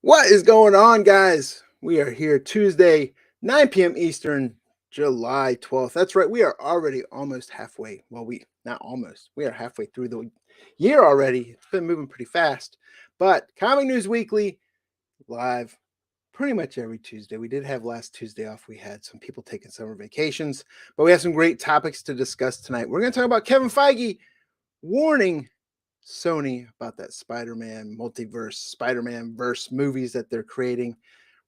What is going on, guys? We are here Tuesday, 9 p.m. Eastern, July 12th. That's right. We are already almost halfway. Well, we not almost. We are halfway through the year already. It's been moving pretty fast. But Comic News Weekly live pretty much every Tuesday. We did have last Tuesday off. We had some people taking summer vacations, but we have some great topics to discuss tonight. We're going to talk about Kevin Feige warning Sony about that Spider-Man multiverse, Spider-Man verse movies that they're creating.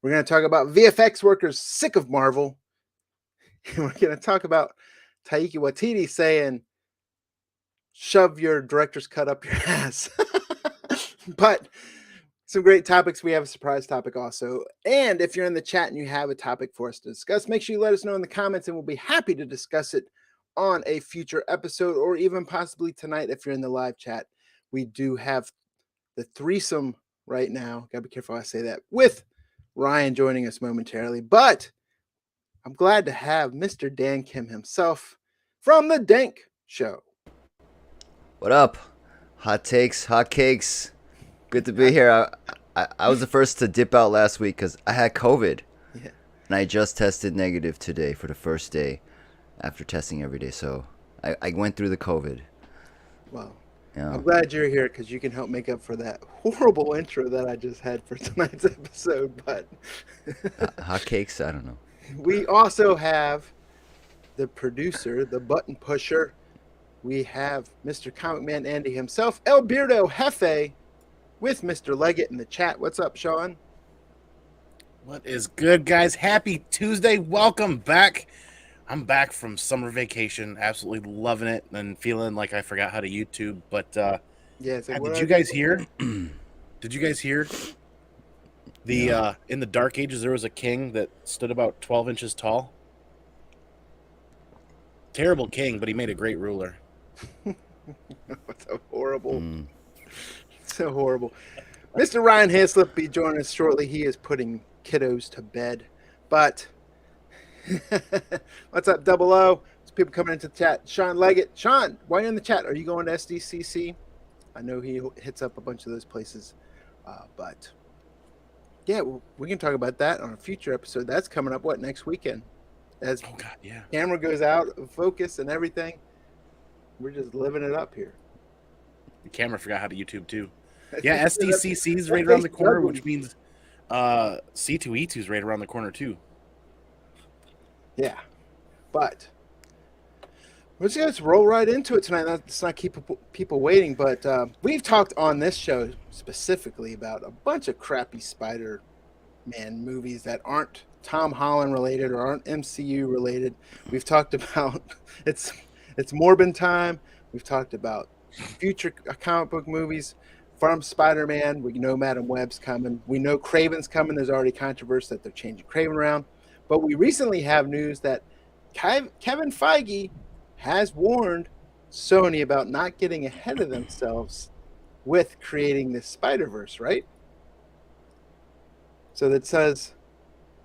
We're going to talk about VFX workers sick of Marvel. And we're going to talk about Taika Waititi saying, shove your director's cut up your ass. But some great topics. We have a surprise topic also. And if you're in the chat and you have a topic for us to discuss, make sure you let us know in the comments and we'll be happy to discuss it on a future episode or even possibly tonight if you're in the live chat. We do have the threesome right now. Gotta be careful how I say that, with Ryan joining us momentarily. But I'm glad to have Mr. Dan Kim himself from the Dank Show. What up? Hot takes, hot cakes. Good to be here. I was the first to dip out last week because I had COVID. Yeah. And I just tested negative today for the first day after testing every day. So I went through the COVID. Well, Yeah. I'm glad you're here because you can help make up for that horrible intro that I just had for tonight's episode. But Hot cakes? I don't know. we also have the producer, the button pusher. We have Mr. Comic Man Andy himself, El Beardo Jefe, with Mr. Leggett in the chat. What's up, Sean? What is good, guys? Happy Tuesday. Welcome back. I'm back from summer vacation. Absolutely loving it and feeling like I forgot how to YouTube. But Yeah. So did you guys hear? Did you guys hear? In the Dark Ages, there was a king that stood about 12 inches tall. Terrible king, but he made a great ruler. It's so horrible. So horrible. Mr. Ryan Haslip be joining us shortly. He is putting kiddos to bed. But what's up, Double O? There's people coming into the chat. Sean Leggett. Sean, while you're in the chat, are you going to SDCC? I know he hits up a bunch of those places. But yeah, we can talk about that on a future episode. That's coming up, next weekend? As Oh, God, yeah. camera goes out of focus and everything. We're just living it up here. The camera forgot how to YouTube, too. Yeah, SDCC is right around the corner, which means C2E2 is right around the corner, too. Yeah, but we're just going to roll right into it tonight. Let's not keep people waiting, but we've talked on this show specifically about a bunch of crappy Spider-Man movies that aren't Tom Holland related or aren't MCU related. We've talked about it's Morbin time. We've talked about future comic book movies from Spider-Man. We know Madam Web's coming. We know Kraven's coming. There's already controversy that they're changing Kraven around. But we recently have news that Kevin Feige has warned Sony about not getting ahead of themselves with creating this Spider-Verse, right? So that says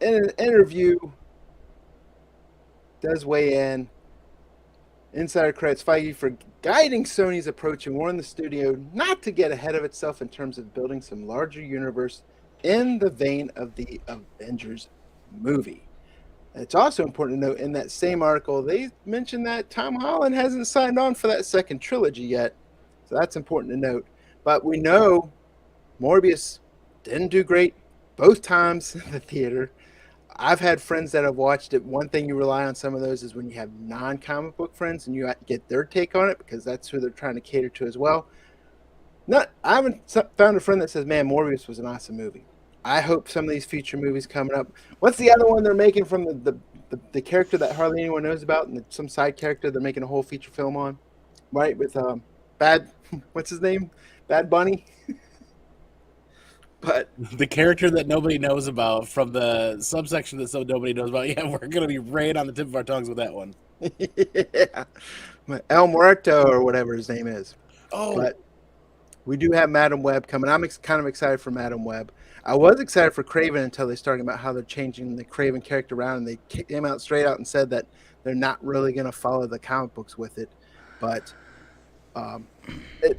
in an interview, does weigh in. Insider credits Feige for guiding Sony's approach and warned the studio not to get ahead of itself in terms of building some larger universe in the vein of the Avengers movie. It's also important to note in that same article, they mentioned that Tom Holland hasn't signed on for that second trilogy yet. So that's important to note. But we know Morbius didn't do great both times in the theater. I've had friends that have watched it. One thing you rely on some of those is when you have non-comic book friends and you get their take on it because that's who they're trying to cater to as well. I haven't found a friend that says, man, Morbius was an awesome movie. I hope some of these future movies coming up. What's the other one they're making from the character that hardly anyone knows about and some side character they're making a whole feature film on? Right, with what's his name? Bad Bunny? But the character that nobody knows about from the subsection that nobody knows about. Yeah, we're going to be right on the tip of our tongues with that one. Yeah. El Muerto or whatever his name is. Oh. But we do have Madam Web coming. I'm kind of excited for Madam Web. I was excited for Kraven until they started about how they're changing the Kraven character around, and they came out straight out and said that they're not really going to follow the comic books with it. But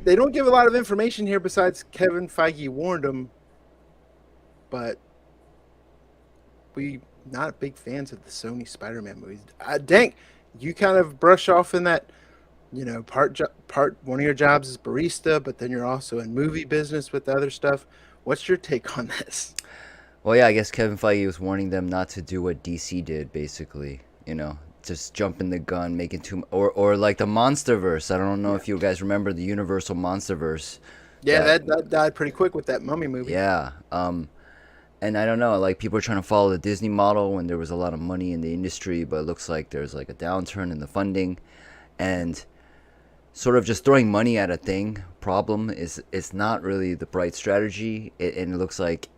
they don't give a lot of information here besides Kevin Feige warned them. but we not big fans of the Sony Spider-Man movies. Dank, you kind of brush off in that, part one of your jobs is barista, but then you're also in movie business with other stuff. What's your take on this? Well, yeah, I guess Kevin Feige was warning them not to do what DC did, basically. Just jumping the gun, making or like the MonsterVerse. I don't know Yeah, if you guys remember the Universal MonsterVerse. yeah, That that died pretty quick with that Mummy movie. yeah. And I don't know, like people are trying to follow the Disney model when there was a lot of money in the industry, but it looks like there's like a downturn in the funding, and sort of just throwing money at a thing problem is not really the bright strategy. And it looks like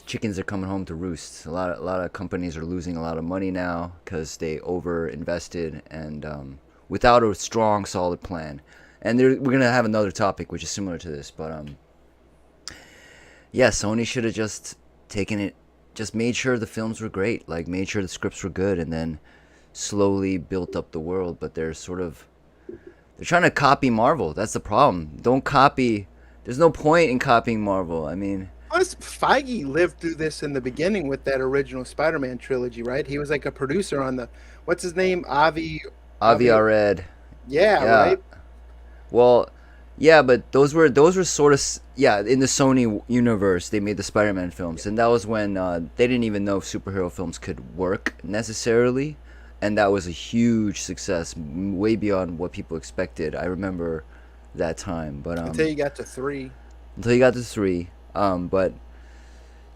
chickens are coming home to roost. A lot of companies are losing a lot of money now because they over invested and without a strong solid plan. And we're gonna have another topic which is similar to this, but yeah, Sony should have just taken it, just made sure the films were great, like made sure the scripts were good, and then slowly built up the world. But they're trying to copy Marvel. That's the problem. Don't copy. There's no point in copying Marvel. I mean, Plus, Feige lived through this in the beginning with that original Spider-Man trilogy, right? He was like a producer on the what's his name, Avi Avi. Arad. Yeah, Yeah. right. Well, yeah, but those were sort of yeah, in the Sony universe they made the Spider-Man films, and that was when they didn't even know if superhero films could work necessarily, and that was a huge success, way beyond what people expected. I remember that time, but Until you got to three. until you got to three, but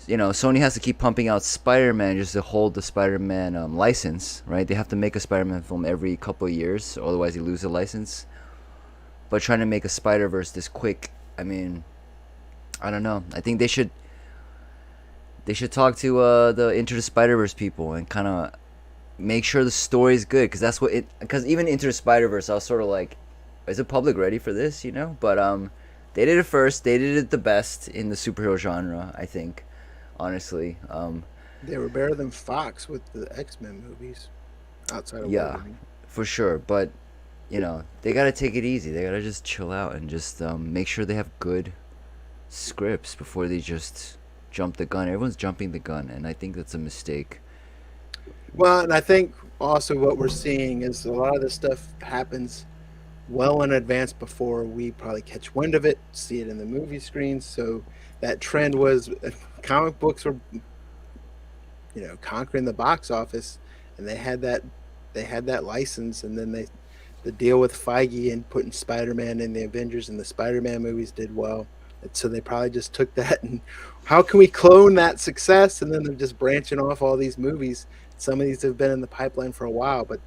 Sony has to keep pumping out Spider-Man just to hold the Spider-Man license, right? They have to make a Spider-Man film every couple of years, otherwise they lose the license. But trying to make a Spider-Verse this quick, I mean, I don't know. I think they should talk to the Into the Spider-Verse people and kind of make sure the story's good, because that's what it. Because even Into the Spider-Verse, I was sort of like, is the public ready for this? But they did it first. They did it the best in the superhero genre, I think. Honestly, They were better than Fox with the X-Men movies, outside of yeah, Wolverine. for sure. But they gotta take it easy. They gotta just chill out and just make sure they have good scripts before they just jump the gun. Everyone's jumping the gun, and I think that's a mistake. Well, and I think also what we're seeing is a lot of this stuff happens well in advance before we probably catch wind of it, see it in the movie screens. So that trend was comic books were, conquering the box office, and they had that license, and then the deal with Feige and putting Spider-Man in the Avengers and the Spider-Man movies did well. And so they probably just took that and how can we clone that success? And then they're just branching off all these movies. Some of these have been in the pipeline for a while, but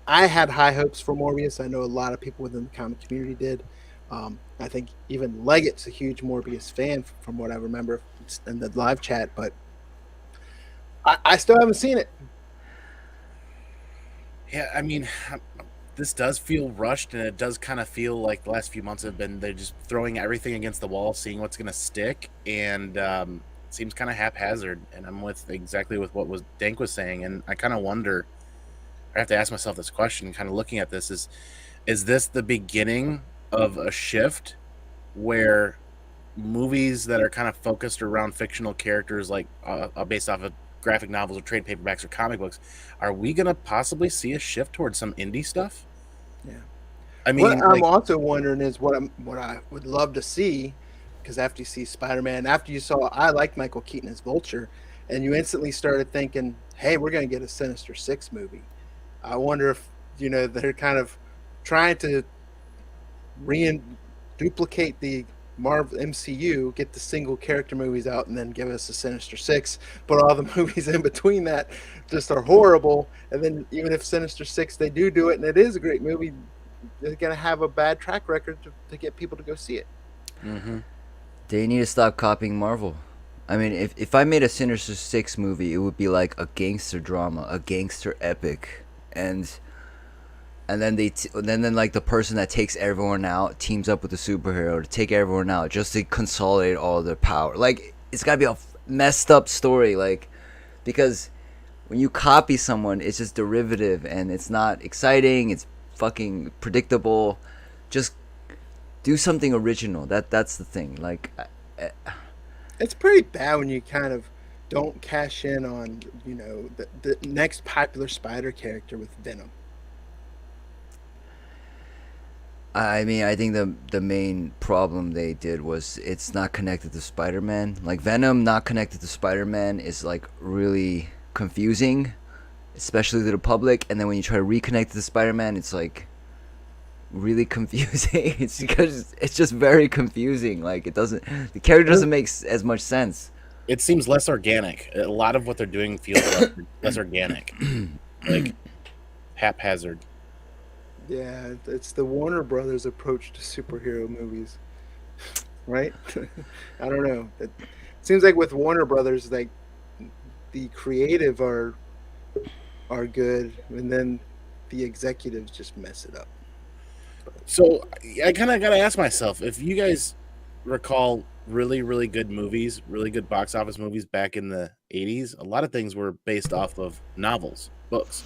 I had high hopes for Morbius. I know a lot of people within the comic community did. I think even Leggett's a huge Morbius fan from what I remember in the live chat, but I still haven't seen it. Yeah, I mean, this does feel rushed, and it does kind of feel like the last few months have been they're just throwing everything against the wall, seeing what's going to stick, and seems kind of haphazard. And I'm exactly with what was Dank was saying, and I kind of wonder. I have to ask myself this question, kind of looking at this: is this the beginning of a shift where movies that are kind of focused around fictional characters, like based off of graphic novels or trade paperbacks or comic books, are we going to possibly see a shift towards some indie stuff? Yeah. I What mean, I'm like, also wondering is what I would love to see, because after you see Spider-Man, after you saw, I liked Michael Keaton as Vulture, and you instantly started thinking, hey, we're going to get a Sinister Six movie. I wonder if they're kind of trying to duplicate the Marvel MCU, get the single character movies out, and then give us a Sinister Six. But all the movies in between that just are horrible. And then even if Sinister Six they do it, and it is a great movie, they're gonna have a bad track record to get people to go see it. mhm. They need to stop copying Marvel. I mean, if I made a Sinister Six movie, it would be like a gangster drama, a gangster epic, and then then like the person that takes everyone out teams up with the superhero to take everyone out just to consolidate all their power. Like, it's gotta be a messed up story, like, because when you copy someone, it's just derivative and it's not exciting. It's fucking predictable. Just do something original. That's the thing. Like, It's pretty bad when you kind of don't cash in on, the next popular spider character with Venom. I mean, I think the main problem they did was it's not connected to Spider-Man. Like Venom not connected to Spider-Man is like really confusing, especially to the public. And then when you try to reconnect it to Spider-Man, it's like really confusing. It's because it's just very confusing. Like the character doesn't make as much sense. It seems less organic. A lot of what they're doing feels less organic, like haphazard. Yeah, it's the Warner Brothers approach to superhero movies, right? I don't know. It seems like with Warner Brothers, like the creative are good, and then the executives just mess it up. So I kind of got to ask myself if you guys recall really, really good movies, really good box office movies back in the 80s. A lot of things were based off of novels, books.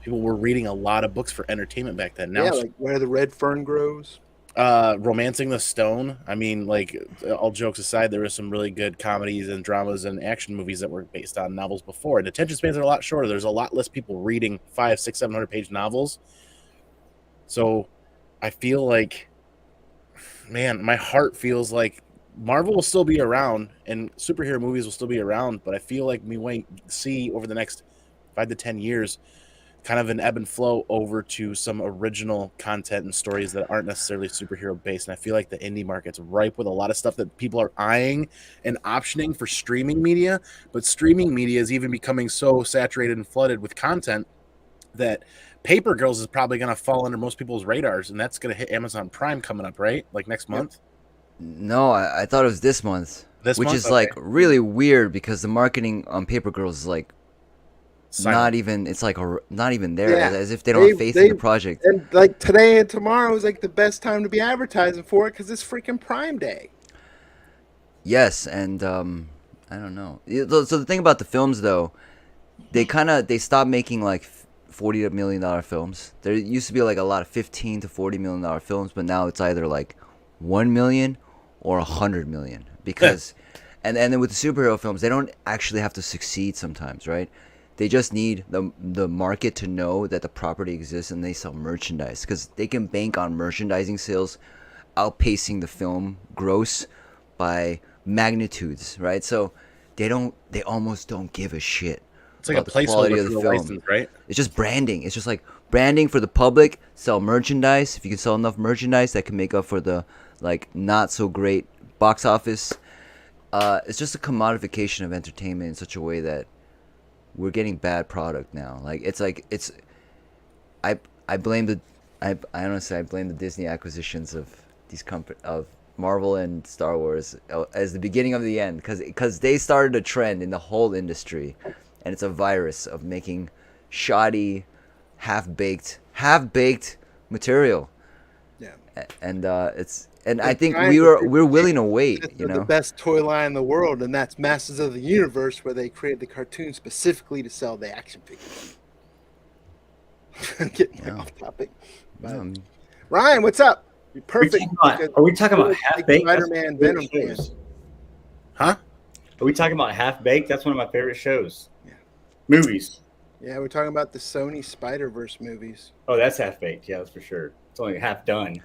People were reading a lot of books for entertainment back then. Now, Yeah, like Where the Red Fern Grows. Romancing the Stone. I mean, like, all jokes aside, there were some really good comedies and dramas and action movies that were based on novels before. And attention spans are a lot shorter. There's a lot less people reading 500, 600, 700 page novels. So I feel like, man, my heart feels like Marvel will still be around and superhero movies will still be around, but I feel like we might see over the next 5 to 10 years kind of an ebb and flow over to some original content and stories that aren't necessarily superhero based. And I feel like the indie market's ripe with a lot of stuff that people are eyeing and optioning for streaming media. But streaming media is even becoming so saturated and flooded with content that Paper Girls is probably going to fall under most people's radars. And that's going to hit Amazon Prime coming up, right? Like next month? No, I thought it was this month. This which month? is Okay. like really weird because the marketing on Paper Girls is like not even. It's like not even there, Yeah. as if they don't have faith in the project. And like today and tomorrow is like the best time to be advertising for it because it's freaking Prime Day. Yes, and I don't know. So the thing about the films though, they stopped making like $40 million films. There used to be like a lot of $15 to $40 million films, but now it's either like 1 million or 100 million because, and then with the superhero films, they don't actually have to succeed sometimes, right? They just need the market to know that the property exists and they sell merchandise because they can bank on merchandising sales outpacing the film gross by magnitudes, right? So they almost don't give a shit. It's like a about the quality placeholder of for the the film. license, right? It's just branding. It's just like branding for the public. Sell merchandise. If you can sell enough merchandise, that can make up for the like not so great box office. It's just a commodification of entertainment in such a way that we're getting bad product now. I blame the I honestly I blame the Disney acquisitions of these of Marvel and Star Wars as the beginning of the end because they started a trend in the whole industry, and it's a virus of making shoddy, half baked material. Yeah. And I think we're willing to wait. You know, the best toy line in the world, and that's Masters of the Universe, where they created the cartoon specifically to sell the action figures. Getting off topic. But, Ryan, what's up? You're perfect. Are we talking about half baked? Spider-Man Venom fans. Huh? Are we talking about Half Baked? That's one of my favorite shows. Yeah. Movies. Yeah, we're talking about the Sony Spider-Verse movies. Oh, that's Half Baked. Yeah, that's for sure. It's only half done.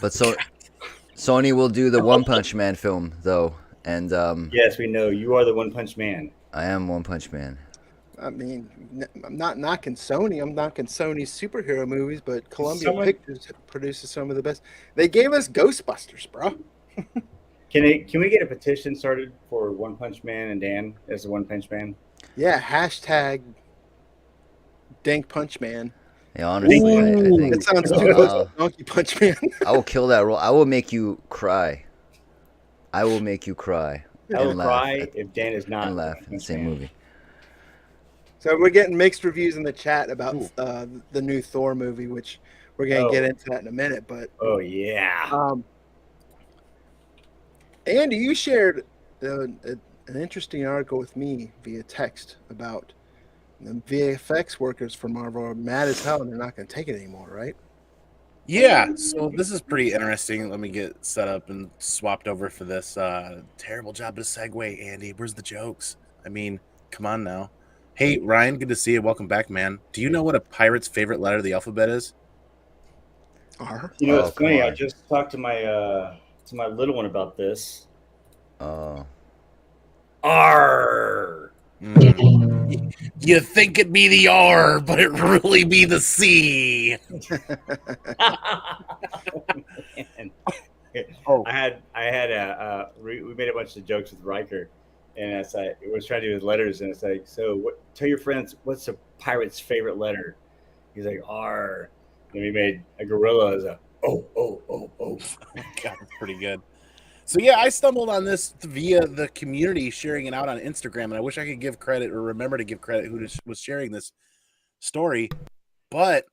but Sony will do the One Punch Man film though, and Yes, we know you are the One Punch Man. I am One Punch Man. I mean, I'm not knocking Sony. I'm knocking Sony's superhero movies, but Columbia Pictures produces some of the best. They gave us Ghostbusters, bro. Can we get a petition started for One Punch Man and Dan as the One Punch Man? Yeah, hashtag Dank Punch Man. Yeah, honestly, I think That sounds too close to Donkey Punch Man. I will kill that role. I will make you cry. I will make you cry. I will cry if Dan is not and laugh in the same movie. So we're getting mixed reviews in the chat about the new Thor movie, which we're going to get into that in a minute. But yeah, Andy, you shared an interesting article with me via text about the VFX workers for Marvel are mad as hell and they're not going to take it anymore, right? Yeah, so this is pretty interesting. Let me get set up and swapped over for this. Terrible job to segue, Andy. Where's the jokes? I mean, come on now. Hey, Ryan, good to see you. Welcome back, man. Do you know what a pirate's favorite letter of the alphabet is? R. You know, Oh, it's come funny. I on. just talked to my little one about this. Oh. R. You think it'd be the R, but it really be the C. Man. Oh. I had we made a bunch of jokes with Riker, and it's like it was trying to do with letters, and it's like, so tell your friends what's a pirate's favorite letter. He's like R. And we made a gorilla as a oh. God, that's pretty good. So yeah, I stumbled on this via the community sharing it out on Instagram, and I wish I could give credit or remember to give credit who was sharing this story, but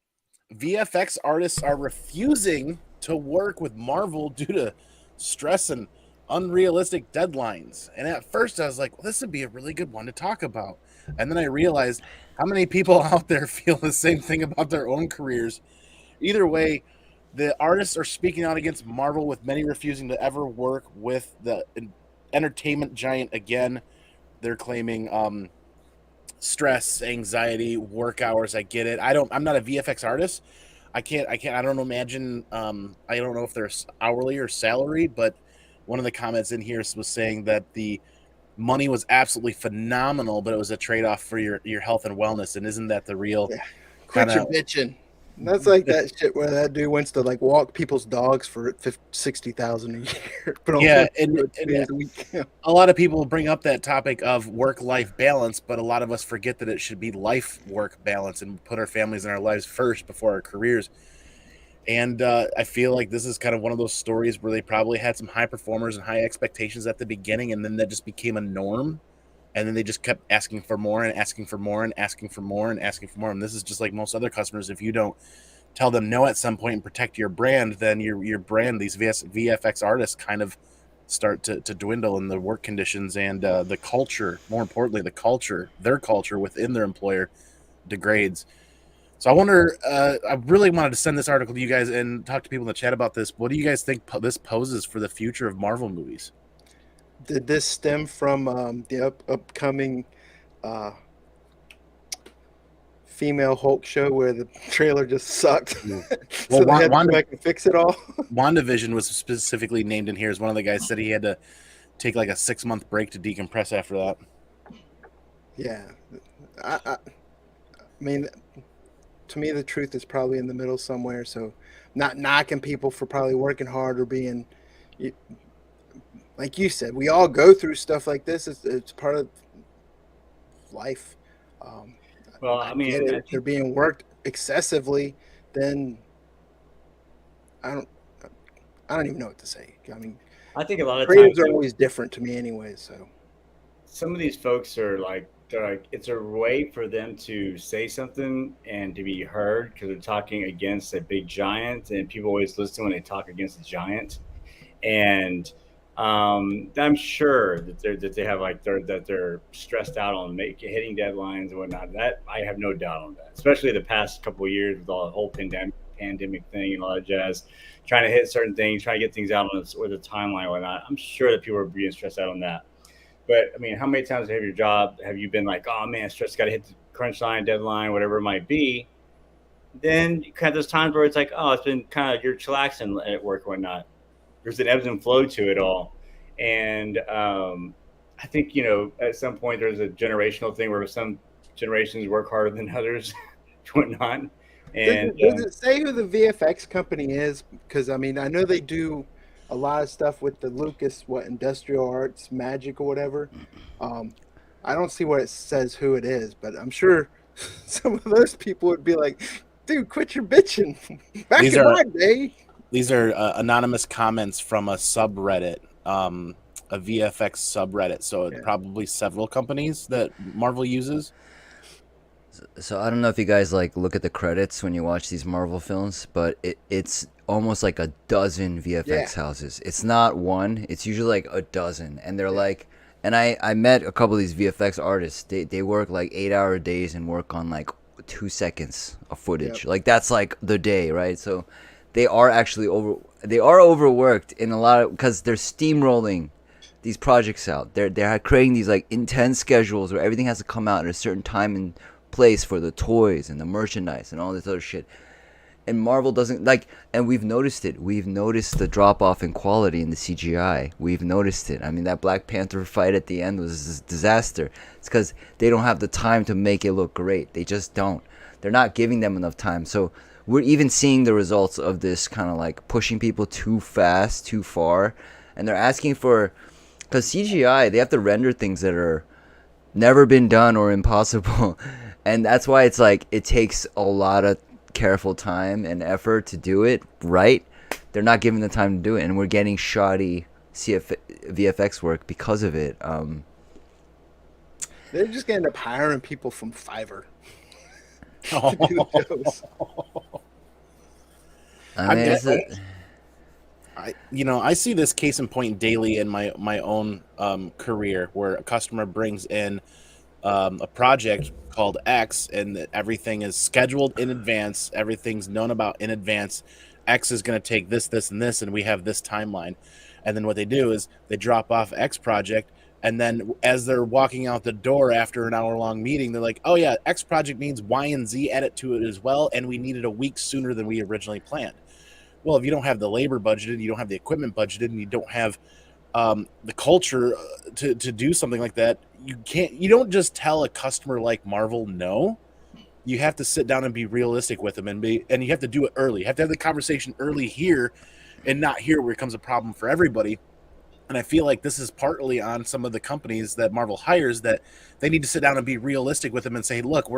VFX artists are refusing to work with Marvel due to stress and unrealistic deadlines. And at first I was like, well, this would be a really good one to talk about. And then I realized how many people out there feel the same thing about their own careers. Either way, the artists are speaking out against Marvel, with many refusing to ever work with the entertainment giant again. They're claiming stress, anxiety, work hours. I get it. I'm not a VFX artist. I don't imagine, I don't know if they're hourly or salary, but one of the comments in here was saying that the money was absolutely phenomenal, but it was a trade-off for your health and wellness. And isn't that the real Quit kind your of, bitching. That's like that shit where that dude wants to like walk people's dogs for 60,000 a year, but yeah, only do it 2 days a week. a lot of people bring up that topic of work-life balance, but a lot of us forget that it should be life-work balance and put our families and our lives first before our careers. And I feel like this is kind of one of those stories where they probably had some high performers and high expectations at the beginning, and then that just became a norm. And then they just kept asking for more and asking for more and asking for more and asking for more. And this is just like most other customers. If you don't tell them no at some point and protect your brand, then your brand, these VFX artists, kind of start to dwindle in the work conditions, and the culture, more importantly, their culture within their employer degrades. So I wonder, I really wanted to send this article to you guys and talk to people in the chat about this. What do you guys think this poses for the future of Marvel movies? Did this stem from the upcoming female Hulk show where the trailer just sucked? So Well, they had to go Wanda, back and fix it all. WandaVision was specifically named in here as one of the guys said he had to take like a 6-month break to decompress after that. Yeah. I mean, to me, the truth is probably in the middle somewhere. So, not knocking people for probably working hard or being, like you said, we all go through stuff like this. It's part of life. Um, Well, I I get mean, it. If they're being worked excessively, then I don't. I don't even know what to say. I mean, I think a lot of creatives times are always different to me, anyway. So some of these folks are like they're like it's a way for them to say something and to be heard because they're talking against a big giant, and people always listen when they talk against a giant. And I'm sure that they have like they're stressed out on hitting deadlines and whatnot. That I have no doubt on that, especially the past couple of years with all the whole pandemic thing and all that jazz, trying to hit certain things, trying to get things out on with a timeline and whatnot. I'm sure that people are being stressed out on that. But I mean, how many times have your job have you been like, oh man, stress, got to hit the crunch line, deadline, whatever it might be? Then you kind of those times where it's like, oh, it's been kind of you're chillaxing at work or whatnot. There's an ebbs and flow to it all, and I think at some point there's a generational thing where some generations work harder than others, whatnot. And does it say who the VFX company is? Because I mean, I know they do a lot of stuff with the Lucas, Industrial Arts Magic or whatever. I don't see where it says who it is, but I'm sure some of those people would be like, "Dude, quit your bitching." Back These in are my day. these are anonymous comments from a subreddit, a VFX subreddit. So Yeah. probably several companies that Marvel uses. So I don't know if you guys like look at the credits when you watch these Marvel films, but it's almost like a dozen VFX houses. It's not one. It's usually like a dozen, and they're like. And I met a couple of these VFX artists. They work like 8-hour days and work on like 2 seconds of footage. Yep. Like that's like the day, right? So they are actually overworked in a lot of, because they're steamrolling these projects out. They're creating these like intense schedules where everything has to come out at a certain time and place for the toys and the merchandise and all this other shit. And Marvel doesn't like, and we've noticed it. We've noticed the drop off in quality in the CGI. We've noticed it. I mean, that Black Panther fight at the end was a disaster. It's because they don't have the time to make it look great. They just don't. They're not giving them enough time. So we're even seeing the results of this kind of like pushing people too fast, too far, and they're asking for, because CGI, they have to render things that are never been done or impossible, and that's why it's like it takes a lot of careful time and effort to do it right. They're not giving the time to do it, and we're getting shoddy VFX work because of it. They're just gonna end up hiring people from Fiverr to do the shows. I mean, I see this case in point daily in my own career, where a customer brings in a project called X, and everything is scheduled in advance. Everything's known about in advance. X is going to take this, this, and this, and we have this timeline. And then what they do is they drop off X project, and then as they're walking out the door after an hour-long meeting, they're like, oh yeah, X project needs Y and Z edit to it as well, and we need it a week sooner than we originally planned. Well, if you don't have the labor budgeted, you don't have the equipment budgeted, and you don't have the culture to do something like that, you don't just tell a customer like Marvel no. You have to sit down and be realistic with them, and you have to do it early. You have to have the conversation early here and not here, where it becomes a problem for everybody. And I feel like this is partly on some of the companies that Marvel hires, that they need to sit down and be realistic with them and say, look,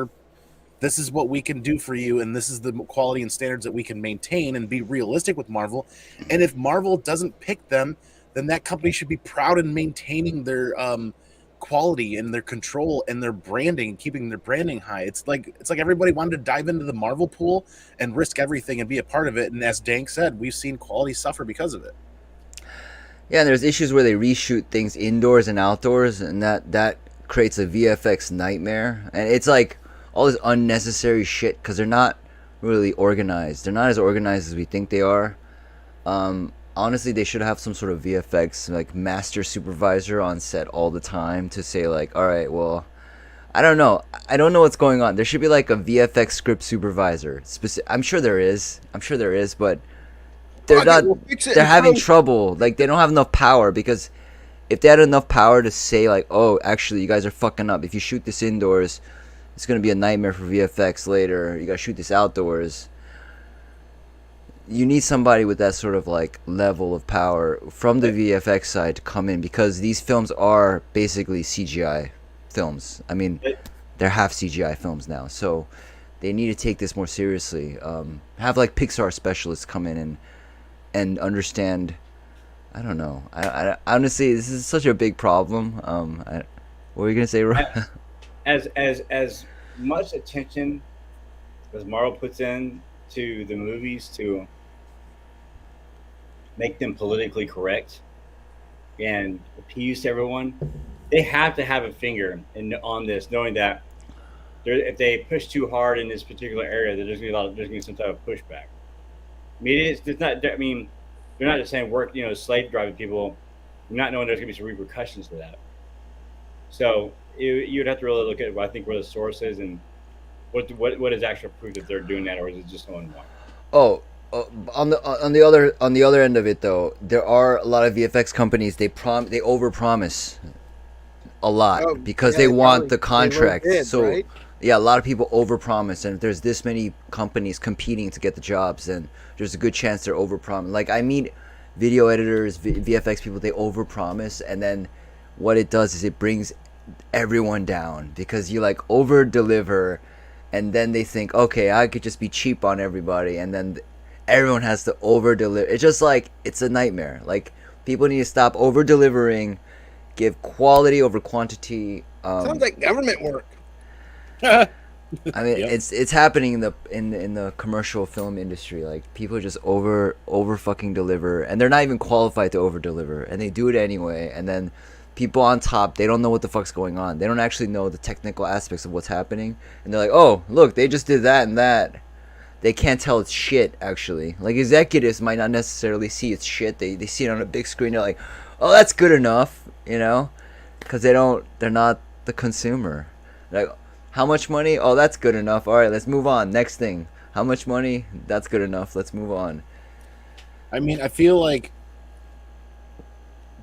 this is what we can do for you, and this is the quality and standards that we can maintain, and be realistic with Marvel. And if Marvel doesn't pick them, then that company should be proud in maintaining their quality and their control and their branding, keeping their branding high. It's like everybody wanted to dive into the Marvel pool and risk everything and be a part of it. And as Dank said, we've seen quality suffer because of it. yeah, and there's issues where they reshoot things indoors and outdoors, and that creates a VFX nightmare. And it's like all this unnecessary shit because they're not really organized. They're not as organized as we think they are. Honestly, they should have some sort of VFX like master supervisor on set all the time to say like, all right, well, I don't know what's going on. There should be like a VFX script supervisor. I'm sure there is, but they're having trouble. Like, they don't have enough power, because if they had enough power to say like, oh, actually, you guys are fucking up. If you shoot this indoors, it's gonna be a nightmare for VFX later. You gotta shoot this outdoors. You need somebody with that sort of like level of power from the VFX side to come in, because these films are basically CGI films. I mean, they're half CGI films now, so they need to take this more seriously. Have like Pixar specialists come in and understand. I don't know. I honestly, this is such a big problem. What were you gonna say, Rob? As much attention as Marvel puts in to the movies to make them politically correct and appease to everyone, they have to have a finger on this, knowing that if they push too hard in this particular area, there's going to be some type of pushback. I mean, it's not. I mean, they're not just saying work, slave driving people, not knowing there's going to be some repercussions to that. So you'd have to really look at, I think, where the source is and what is actual proof that they're doing that, or is it just someone wrong? Oh, on the other end of it, though, there are a lot of VFX companies. They overpromise a lot because they want the contract. Right? Yeah, a lot of people overpromise, and if there's this many companies competing to get the jobs, then there's a good chance they're overpromising. Like, I meet video editors, VFX people, they overpromise, and then what it does is it brings everyone down, because you like over deliver, and then they think, okay, I could just be cheap on everybody, and then everyone has to over deliver. It's just like, it's a nightmare. Like, people need to stop over delivering, give quality over quantity. Sounds like government work. I mean, yep. It's happening in the commercial film industry. Like, people just over fucking deliver, and they're not even qualified to over deliver, and they do it anyway. And then people on top, they don't know what the fuck's going on. They don't actually know the technical aspects of what's happening, and they're like, oh, look, they just did that and that. they can't tell it's shit. Actually, like executives might not necessarily see it's shit. They see it on a big screen. They're like, oh, that's good enough, because they're not the consumer. Like, how much money? Oh, that's good enough. All right, let's move on. Next thing. How much money? That's good enough. Let's move on. I mean, I feel like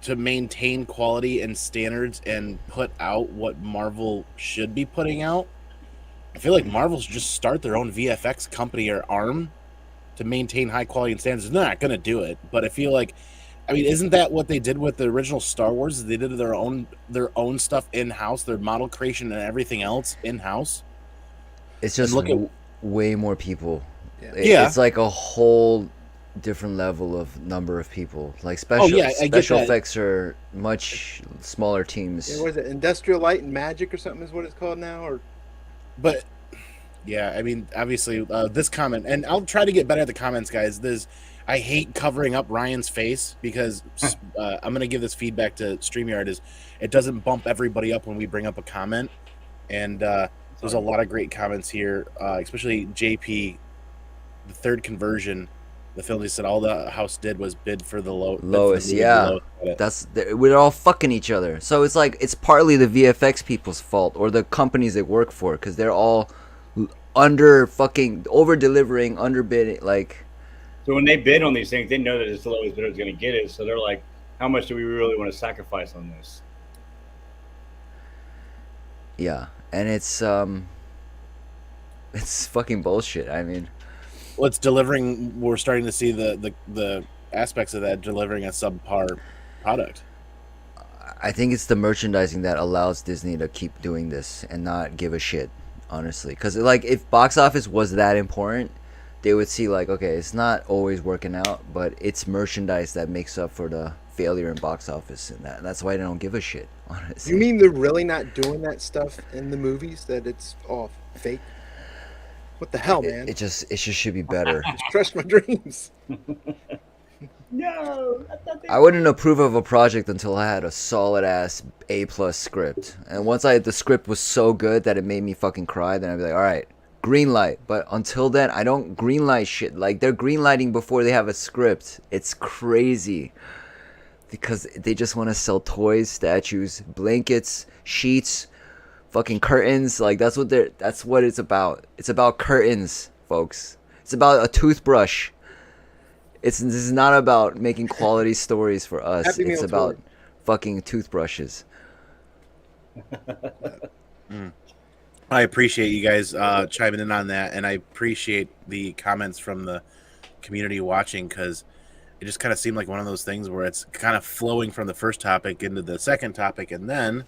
to maintain quality and standards and put out what Marvel should be putting out, I feel like Marvel should just start their own VFX company or arm to maintain high quality and standards. They're not going to do it, but I feel like, I mean, isn't that what they did with the original Star Wars? They did their own stuff in house, their model creation and everything else in house. It's just way more people. Yeah. It's like a whole different level of number of people. Like special effects are much smaller teams. Yeah, what is it? Industrial Light and Magic or something is what it's called now, But yeah, I mean, obviously, this comment, and I'll try to get better at the comments, guys. I hate covering up Ryan's face because I'm going to give this feedback to StreamYard is it doesn't bump everybody up when we bring up a comment. And there's a lot of great comments here, especially JP, the third conversion. The film, he said all the house did was bid for the lowest. Yeah, we're all fucking each other. So it's like it's partly the VFX people's fault or the companies they work for because they're all over delivering, underbidding. Like, so when they bid on these things, they know that it's the lowest bidder is going to get it. So they're like, how much do we really want to sacrifice on this? Yeah, and it's fucking bullshit. I mean. Well, it's delivering. We're starting to see the aspects of that delivering a subpar product. I think it's the merchandising that allows Disney to keep doing this and not give a shit, honestly. Because like, if box office was that important, they would see like, okay, it's not always working out, but it's merchandise that makes up for the failure in box office, and that's why they don't give a shit. Honestly, you mean they're really not doing that stuff in the movies? That it's all fake? What the hell, man? It just should be better. Just crush my dreams. No, I wouldn't approve of a project until I had a solid ass A+ script, and once the script was so good that it made me fucking cry, then I'd be like, all right, green light. But until then, I don't green light shit. Like, they're green lighting before they have a script. It's crazy because they just want to sell toys, statues, blankets, sheets, fucking curtains. Like, that's what it's about. It's about curtains, folks. It's about a toothbrush. This is not about making quality stories for us. Happy It's Meal about toy. fucking toothbrushes. I appreciate you guys chiming in on that, and I appreciate the comments from the community watching because it just kind of seemed like one of those things where it's kind of flowing from the first topic into the second topic, and then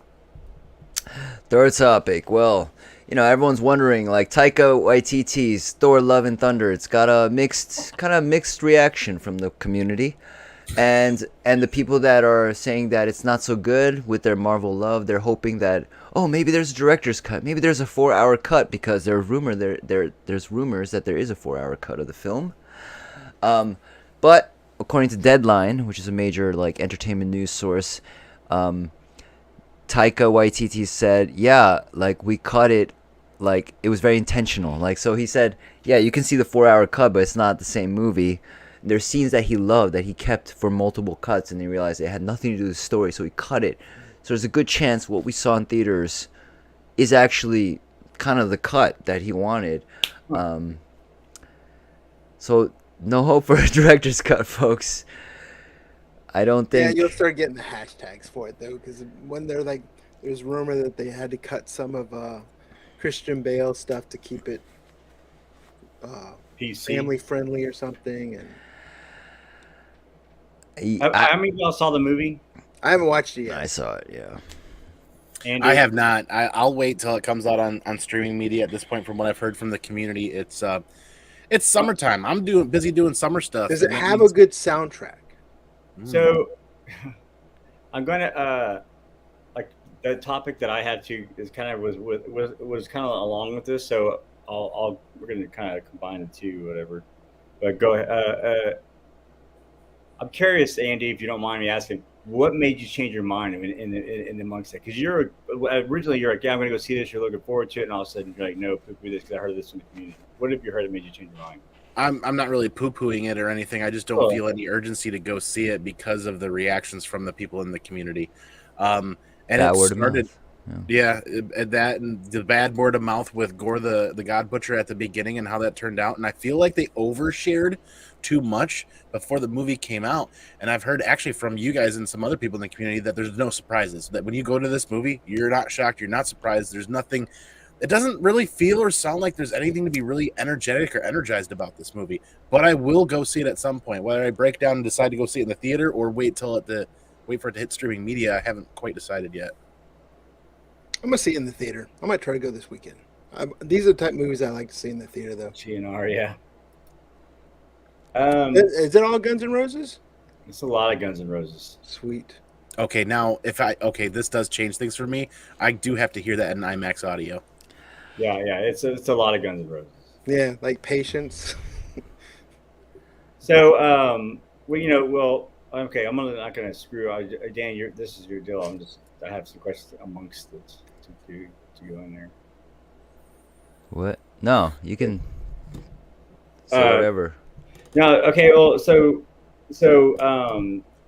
Third topic. Well, everyone's wondering, like, Taika Waititi's Thor: Love and Thunder. It's got a mixed reaction from the community, and the people that are saying that it's not so good with their Marvel love. They're hoping that, oh, maybe there's a director's cut, maybe there's a 4-hour cut, because there's rumors that there is a 4-hour cut of the film. But according to Deadline, which is a major like entertainment news source, Taika Waititi said, yeah, like, we cut it, like, it was very intentional. Like, so he said, yeah, you can see the 4-hour cut, but it's not the same movie. There's scenes that he loved that he kept for multiple cuts, and he realized it had nothing to do with the story, so he cut it. So there's a good chance what we saw in theaters is actually kind of the cut that he wanted. So no hope for a director's cut, folks. I don't think. Yeah, you'll start getting the hashtags for it though, because when they're like, there's rumor that they had to cut some of Christian Bale stuff to keep it PC. family friendly or something. And I mean, y'all saw the movie? I haven't watched it yet. I saw it, yeah. Andy? I have not. I'll wait till it comes out on streaming media. At this point, from what I've heard from the community, it's summertime. I'm busy doing summer stuff. Does it have a good soundtrack? So, I'm gonna like the topic that I had to is kind of was kind of along with this. So we're gonna kind of combine the two, whatever. But go ahead. I'm curious, Andy, if you don't mind me asking, what made you change your mind in amongst that? Because originally you're like, yeah, I'm gonna go see this. You're looking forward to it, and all of a sudden you're like, no, poo-poo this because I heard this from the community. What have you heard that made you change your mind? I'm not really poo-pooing it or anything. I just don't Cool. feel any urgency to go see it because of the reactions from the people in the community. And That it word of started, mouth. Yeah. yeah, that and the bad word of mouth with Gore the God Butcher at the beginning and how that turned out. And I feel like they overshared too much before the movie came out. And I've heard actually from you guys and some other people in the community that there's no surprises. That when you go to this movie, you're not shocked, you're not surprised. There's nothing. It doesn't really feel or sound like there's anything to be really energetic or energized about this movie. But I will go see it at some point. Whether I break down and decide to go see it in the theater or wait for it to hit streaming media, I haven't quite decided yet. I'm gonna see it in the theater. I might try to go this weekend. These are the type of movies I like to see in the theater, though. GNR, yeah. Is it all Guns N' Roses? It's a lot of Guns N' Roses. Sweet. Okay, now this does change things for me. I do have to hear that in IMAX audio. Yeah, it's a lot of Guns N' Roses. Yeah, like Patience. So, okay, not gonna screw. Dan, this is your deal. I have some questions amongst it to go in there. What? No, you can say whatever. No, okay. Well, so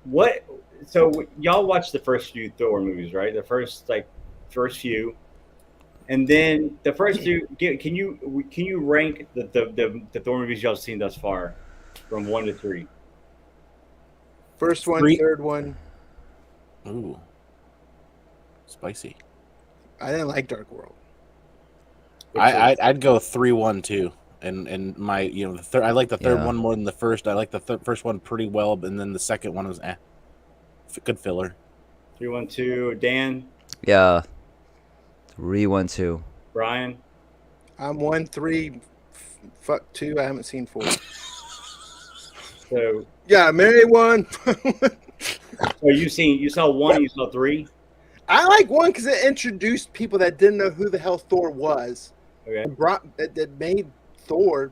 what? So y'all watched the first few Thor movies, right? The first few, and then the first two. Can you rank the Thor movies y'all seen thus far, from 1 to 3? First one, 3. Third one. Ooh, spicy. I didn't like Dark World. I'd go 3, 1, 2, and my I like the third one more than the first. I like the first one pretty well, and then the second one was good filler. 3, 1, 2. Dan. Yeah. 3, 1, 2. Brian. I'm 1, 3. Fuck 2. I haven't seen 4. So yeah, marry 1. So you saw 1, you saw 3. I like 1 because it introduced people that didn't know who the hell Thor was. Okay. That made Thor.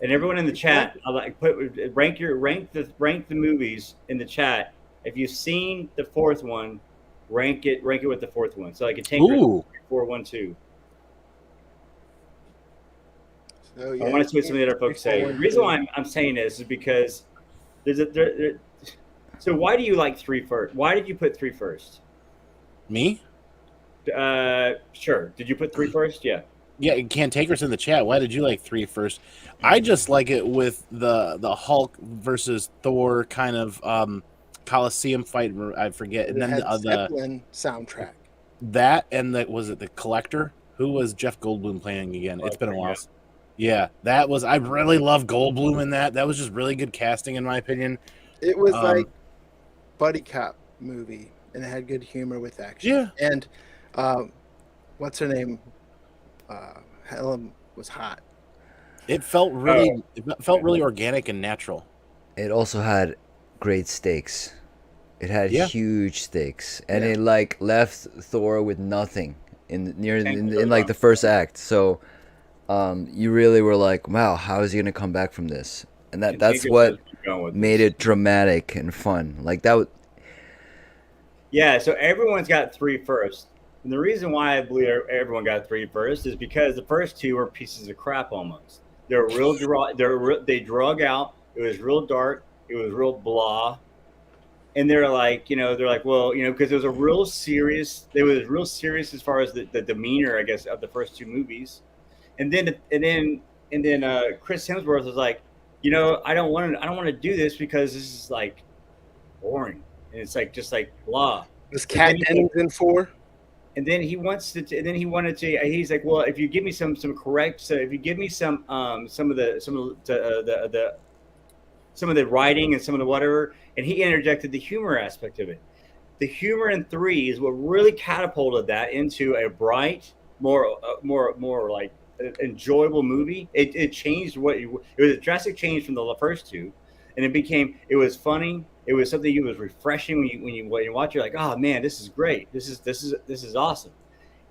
And everyone in the chat, rank the movies in the chat. If you've seen the fourth one, rank it with the fourth one. So I can take 4, 1, 2. So, yeah, I want to see what some of the other folks say. The reason why I'm saying this is because so why do you like 3 first? Why did you put 3 first? Me? Sure. Did you put 3 first? Yeah. Yeah, Cantanker's in the chat. Why did you like 3 first? I just like it with the Hulk versus Thor kind of Coliseum fight. I forget, and then the Zeppelin soundtrack. That and was it the Collector? Who was Jeff Goldblum playing again? It's been a while. Yeah, that was. I really love Goldblum in that. That was just really good casting, in my opinion. It was like buddy cop movie, and it had good humor with action. Yeah, and what's her name? Helen was hot. It felt really organic and natural. It also had great stakes. It had huge stakes, and it like left Thor with nothing in like the first act. So you really were like, wow, how is he gonna come back from this? And that's what made it dramatic and fun. Like that. Yeah. So everyone's got 3 first. And the reason why I believe everyone got 3 first is because the first 2 were pieces of crap almost. They're real they drug out. It was real dark. It was real blah. And they're like, well, because it was real serious as far as the demeanor, I guess, of the first 2 movies. And then Chris Hemsworth was like, I don't want to do this because this is like boring. And it's like just like blah. Was Kat Dennings in 4? And then he wanted to. He's like, well, if you give me some correct, so if you give me some of the writing and some of the whatever, and he interjected the humor aspect of it. The humor in 3 is what really catapulted that into a bright, more like enjoyable movie. It changed it was a drastic change from the first 2, and it was funny. It was something that was refreshing when you watch. You're like, oh man, this is great. This is awesome.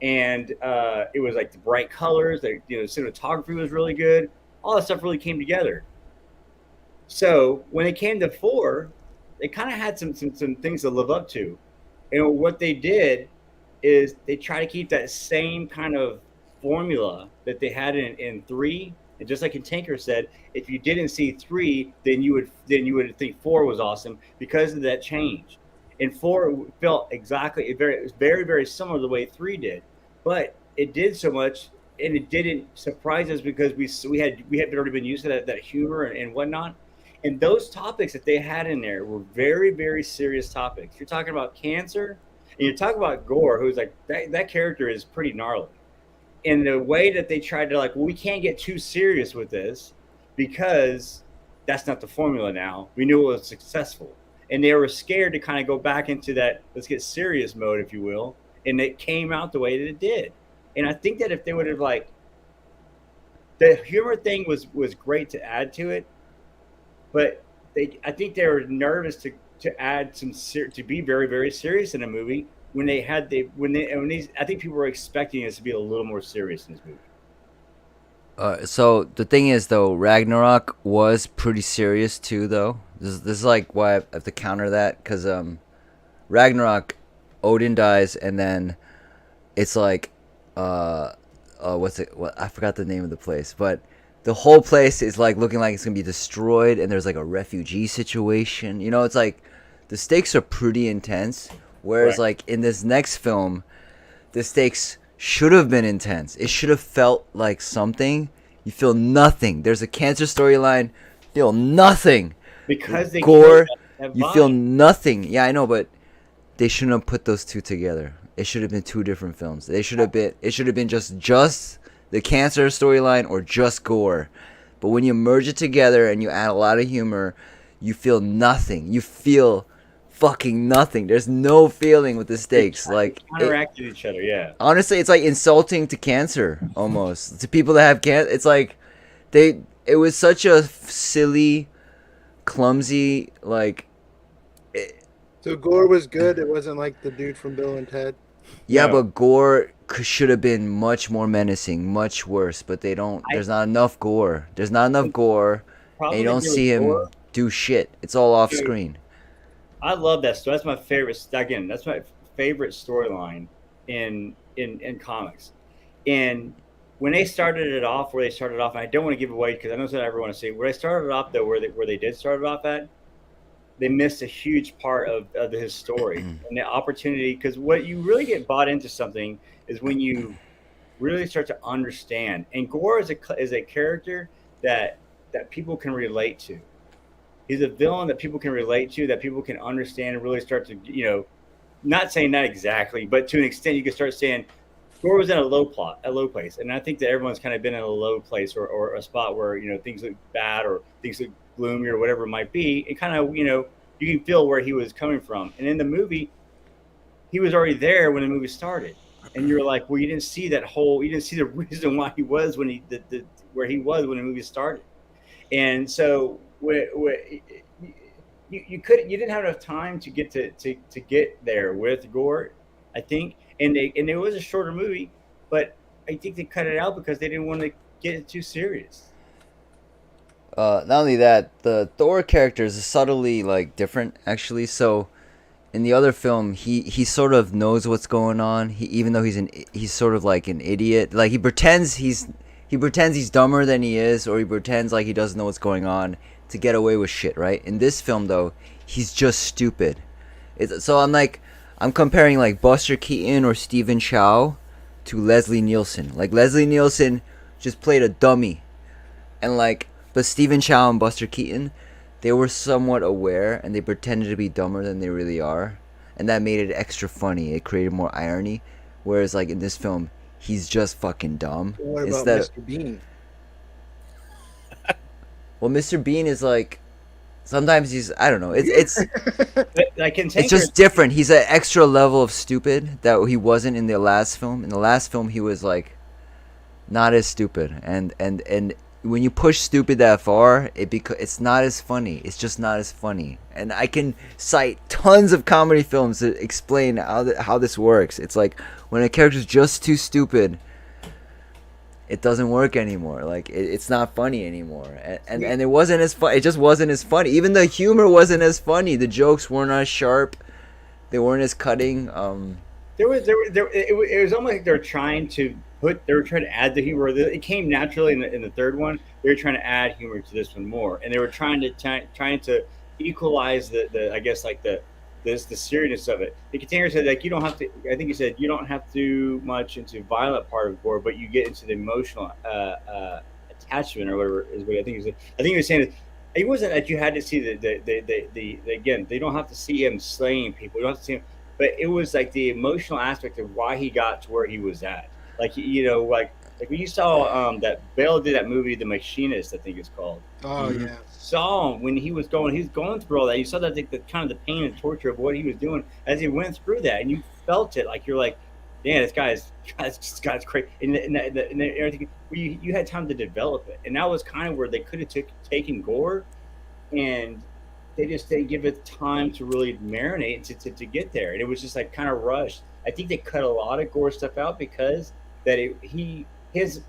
And it was like the bright colors. The cinematography was really good. All that stuff really came together. So when it came to 4, they kind of had some things to live up to. And what they did is they try to keep that same kind of formula that they had in 3. And just like in Tanker said, if you didn't see 3, then you would think 4 was awesome because of that change. And 4 felt exactly it was very very similar to the way 3 did, but it did so much and it didn't surprise us because we had already been used to that humor and whatnot. And those topics that they had in there were very very serious topics. You're talking about cancer, and you're talking about Gore, who's like that character is pretty gnarly. In the way that they tried to like, well, we can't get too serious with this because that's not the formula now. We knew it was successful. And they were scared to kind of go back into that let's get serious mode, if you will. And it came out the way that it did. And I think that if they would have like the humor thing was great to add to it, but I think they were nervous to add to be very very serious in a movie when they had I think people were expecting us to be a little more serious in this movie. So the thing is, though, Ragnarok was pretty serious too, though. This is like why I have to counter that, because Ragnarok, Odin dies, and then it's like, what's it? What, I forgot the name of the place, but the whole place is like looking like it's gonna be destroyed, and there's like a refugee situation. You know, it's like the stakes are pretty intense. Whereas, like in this next film, the stakes should have been intense. It should have felt like something. You feel nothing. There's a cancer storyline. Feel nothing. Because they Gore, you feel nothing. Yeah, I know, but they shouldn't have put those two together. It should have been two different films. They should have been. It should have been just the cancer storyline or just Gore. But when you merge it together and you add a lot of humor, you feel nothing. You feel fucking nothing. There's no feeling with the stakes. Like counteracted each other. Yeah. Honestly, it's like insulting to cancer almost. To people that have cancer, it's like it was such a silly, clumsy like. So Gore was good. It wasn't like the dude from Bill and Ted. Yeah, No. but Gore should have been much more menacing, much worse. But they don't. There's not enough Gore. There's not enough Gore, and you don't see him do shit. It's all off screen. I love that story. That's my favorite. Again, that's my favorite storyline in comics. And when they started it off, and I don't want to give away because I know that everyone want to see where they started off though, where they did start it off at, they missed a huge part of his story and the opportunity. Because what you really get bought into something is when you really start to understand. And Gore is a character that people can relate to. He's a villain that people can relate to, that people can understand and really start to, not saying that exactly, but to an extent you can start saying Gore was in a low place. And I think that everyone's kind of been in a low place or a spot where, things look bad or things look gloomy or whatever it might be. And kind of, you can feel where he was coming from. And in the movie, he was already there when the movie started. And you're like, well, you didn't see the reason why he was where he was when the movie started. And so you didn't have enough time to get to get there with Gore, I think, and it was a shorter movie, but I think they cut it out because they didn't want to get it too serious. Not only that, the Thor character is subtly like different actually. So in the other film, he sort of knows what's going on. Even though he's sort of like an idiot. Like he pretends he's dumber than he is, or he pretends like he doesn't know what's going on to get away with shit, right? In this film, though, he's just stupid. So I'm comparing like Buster Keaton or Stephen Chow to Leslie Nielsen. Like Leslie Nielsen just played a dummy, but Stephen Chow and Buster Keaton, they were somewhat aware and they pretended to be dumber than they really are, and that made it extra funny. It created more irony. Whereas like in this film, he's just fucking dumb. What about Mr. Bean? Well, Mr. Bean is like, sometimes he's, I don't know. It's it's just different. He's an extra level of stupid that he wasn't in the last film. In the last film, he was like, not as stupid. And when you push stupid that far, it's not as funny. It's just not as funny. And I can cite tons of comedy films to explain how this works. It's like when a character's just too stupid, it doesn't work anymore. Like it's not funny anymore, and it wasn't as fun. It just wasn't as funny. Even the humor wasn't as funny. The jokes weren't as sharp. They weren't as cutting. It was almost like they're trying to they were trying to add the humor. It came naturally in the third one. They were trying to add humor to this one more, and they were trying to equalize the I guess like the seriousness of it. The container said like you don't have to. I think he said you don't have to much into violent part of gore, but you get into the emotional attachment or whatever is what I think he said. I think he was saying that it wasn't that you had to see the again. They don't have to see him slaying people. You don't have to see him, but it was like the emotional aspect of why he got to where he was at. Like like when you saw that Bale did that movie, The Machinist, I think it's called. Oh You yeah. saw him when he was going through all that. You saw that the kind of the pain and torture of what he was doing as he went through that, and you felt it. Like you're like, damn, this guy's crazy, and everything. You had time to develop it, and that was kind of where they could have taken gore and they just didn't give it time to really marinate to get there, and it was just like kind of rushed. I think they cut a lot of gore stuff out because that his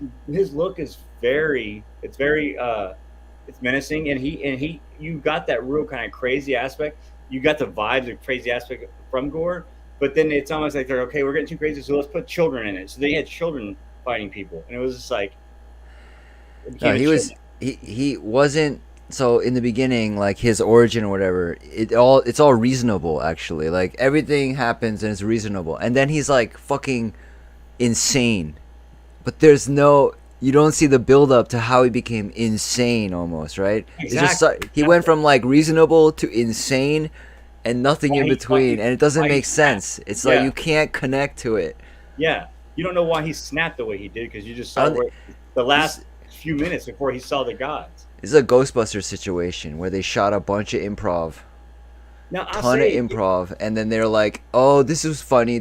look is very it's menacing, and he you got that real kind of crazy aspect. You got the vibes of crazy aspect from gore, but then it's almost like they're okay. We're getting too crazy, so let's put children in it. So they had children fighting people, and it was just like it No, became a he was children. he wasn't. So in the beginning, like his origin or whatever, it's all reasonable actually. Like everything happens and it's reasonable, and then he's like fucking insane. But there's no, you don't see the build up to how he became insane almost, right? It's just Exactly. he went from like reasonable to insane and nothing Why in he between, fucking and it doesn't why he make snapped? sense. It's like Yeah, you can't connect to it. yeah. You don't know why he snapped the way he did because you just I saw don't. where the This last few minutes before he saw the gods. this is a Ghostbusters situation where they shot a bunch of improv, Now I'll ton of say, improv, and then they're like, "Oh, this was funny,"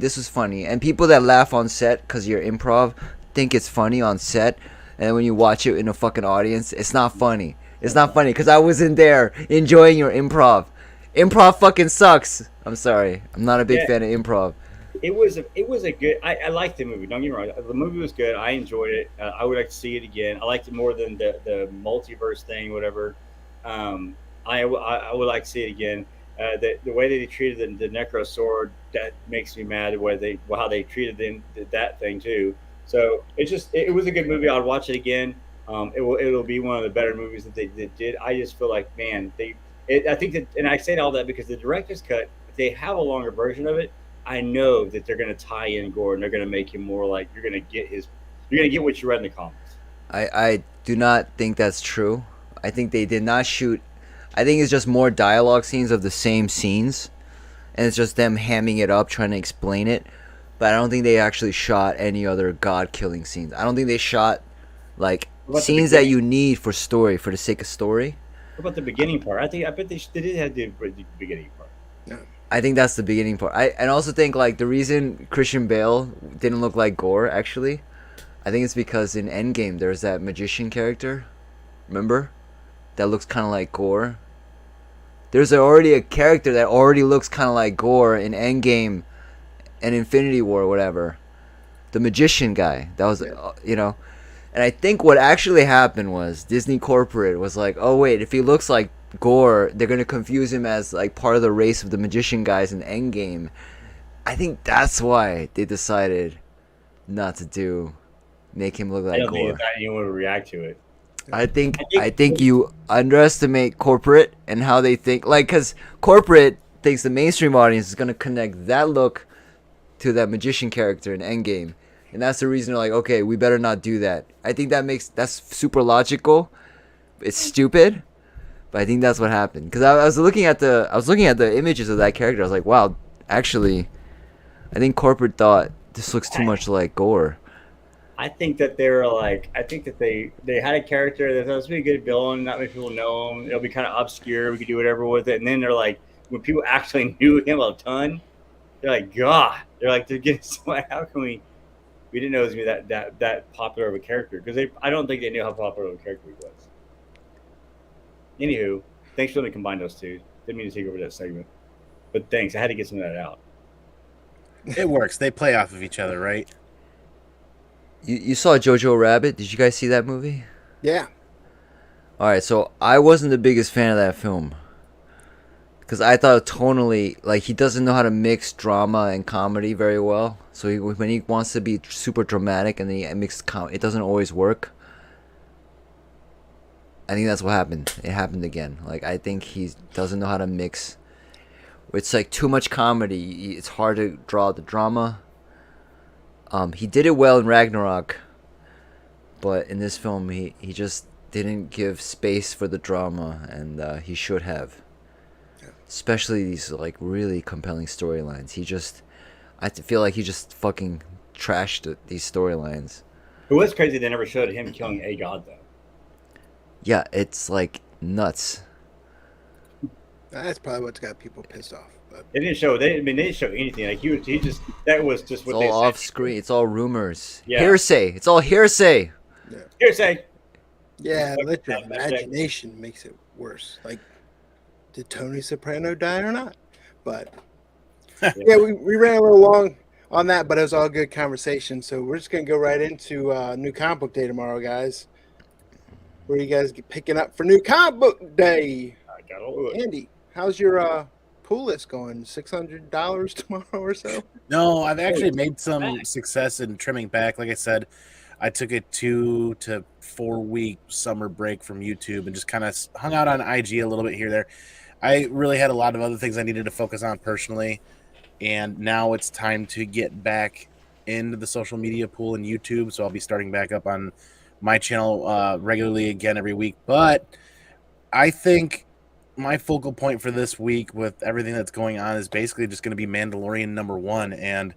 and people that laugh on set because you're improv think it's funny on set, and then when you watch it in a fucking audience, it's not funny. It's not funny because I wasn't there enjoying your improv. Improv fucking sucks. I'm sorry. I'm not a big yeah, fan of improv. it was a good. I liked the movie. Don't get me wrong. The movie was good. I enjoyed it. I would like to see it again. I liked it more than the multiverse thing, whatever. I would like to see it again. The way they treated the Necro Sword that makes me mad. The way how they treated that thing too. So it was a good movie. I'd watch it again. It'll be one of the better movies that they did. I just feel like man, I think that, and I say all that because the director's cut. If they have a longer version of it, I know that they're going to tie in Gore and they're going to make him more like you're going to get what you read in the comics. I do not think that's true. I think they did not shoot. I think it's just more dialogue scenes of the same scenes, and it's just them hamming it up, trying to explain it. But I don't think they actually shot any other god killing scenes. I don't think they shot like What about the scenes that beginning? you need for story, for the sake of story. What about the beginning part? I bet they did have the beginning part. No. I think that's the beginning part. And also think like the reason Christian Bale didn't look like Gore actually, I think it's because in Endgame there's that magician character, remember, that looks kind of like Gore. There's already a character that already looks kind of like Gore in Endgame and Infinity War, or whatever. The magician guy. That was, Yeah. And I think what actually happened was Disney corporate was like, oh wait, if he looks like Gore, they're gonna confuse him as like part of the race of the magician guys in Endgame. I think that's why they decided not to make him look I like don't think Gore. that anyone would react to it. I think you underestimate corporate and how they think. Like, cause corporate thinks the mainstream audience is gonna connect that look to that magician character in Endgame, and that's the reason they're like, okay, we better not do that. I think that's super logical. It's stupid, but I think that's what happened. Because I was looking at the images of that character. I was like, wow, actually, I think corporate thought this looks too much like Gore. I think that they were like, I think that they had a character that was be a good villain. Not many people know him. It'll be kind of obscure. We could do whatever with it. And then they're like, when people actually knew him a ton, they're like, God, they're getting so. How can we didn't know it was gonna be that popular of a character because I don't think they knew how popular of a character he was. Anywho, thanks for letting me combine those two. Didn't mean to take over that segment, but thanks. I had to get some of that out. It works. They play off of each other, right? You saw Jojo Rabbit? Did you guys see that movie? Yeah. All right, so I wasn't the biggest fan of that film. because I thought tonally, like, he doesn't know how to mix drama and comedy very well. So when he wants to be super dramatic and then he mixes it doesn't always work. I think that's what happened. It happened again. Like, I think he doesn't know how to mix. It's like too much comedy. It's hard to draw the drama. He did it well in Ragnarok, but in this film, he just didn't give space for the drama, and he should have. Especially these like really compelling storylines. I feel like he just fucking trashed these storylines. It was crazy they never showed him killing a god though. Yeah, it's like nuts. That's probably what's got people pissed off. But They didn't show. They didn't show anything. Like he just that was just It's what all they off said. screen. It's all rumors. Yeah. Hearsay. It's all hearsay. Hearsay. yeah, let your That's right. imagination makes it worse. Like, did Tony Soprano die or not? But yeah, we ran a little long on that, but it was all good conversation. So we're just gonna go right into new comic book day tomorrow, guys. Where you guys picking up for new comic book day? I got all it. Andy, how's your pool list going? $600 tomorrow or so? No, I've actually made some success in trimming back. Like I said, I took a 2 to 4 week summer break from YouTube and just kind of hung out on IG a little bit here there. I really had a lot of other things I needed to focus on personally, and now it's time to get back into the social media pool and YouTube. So I'll be starting back up on my channel regularly again every week. But I think my focal point for this week with everything that's going on is basically just going to be Mandalorian #1, and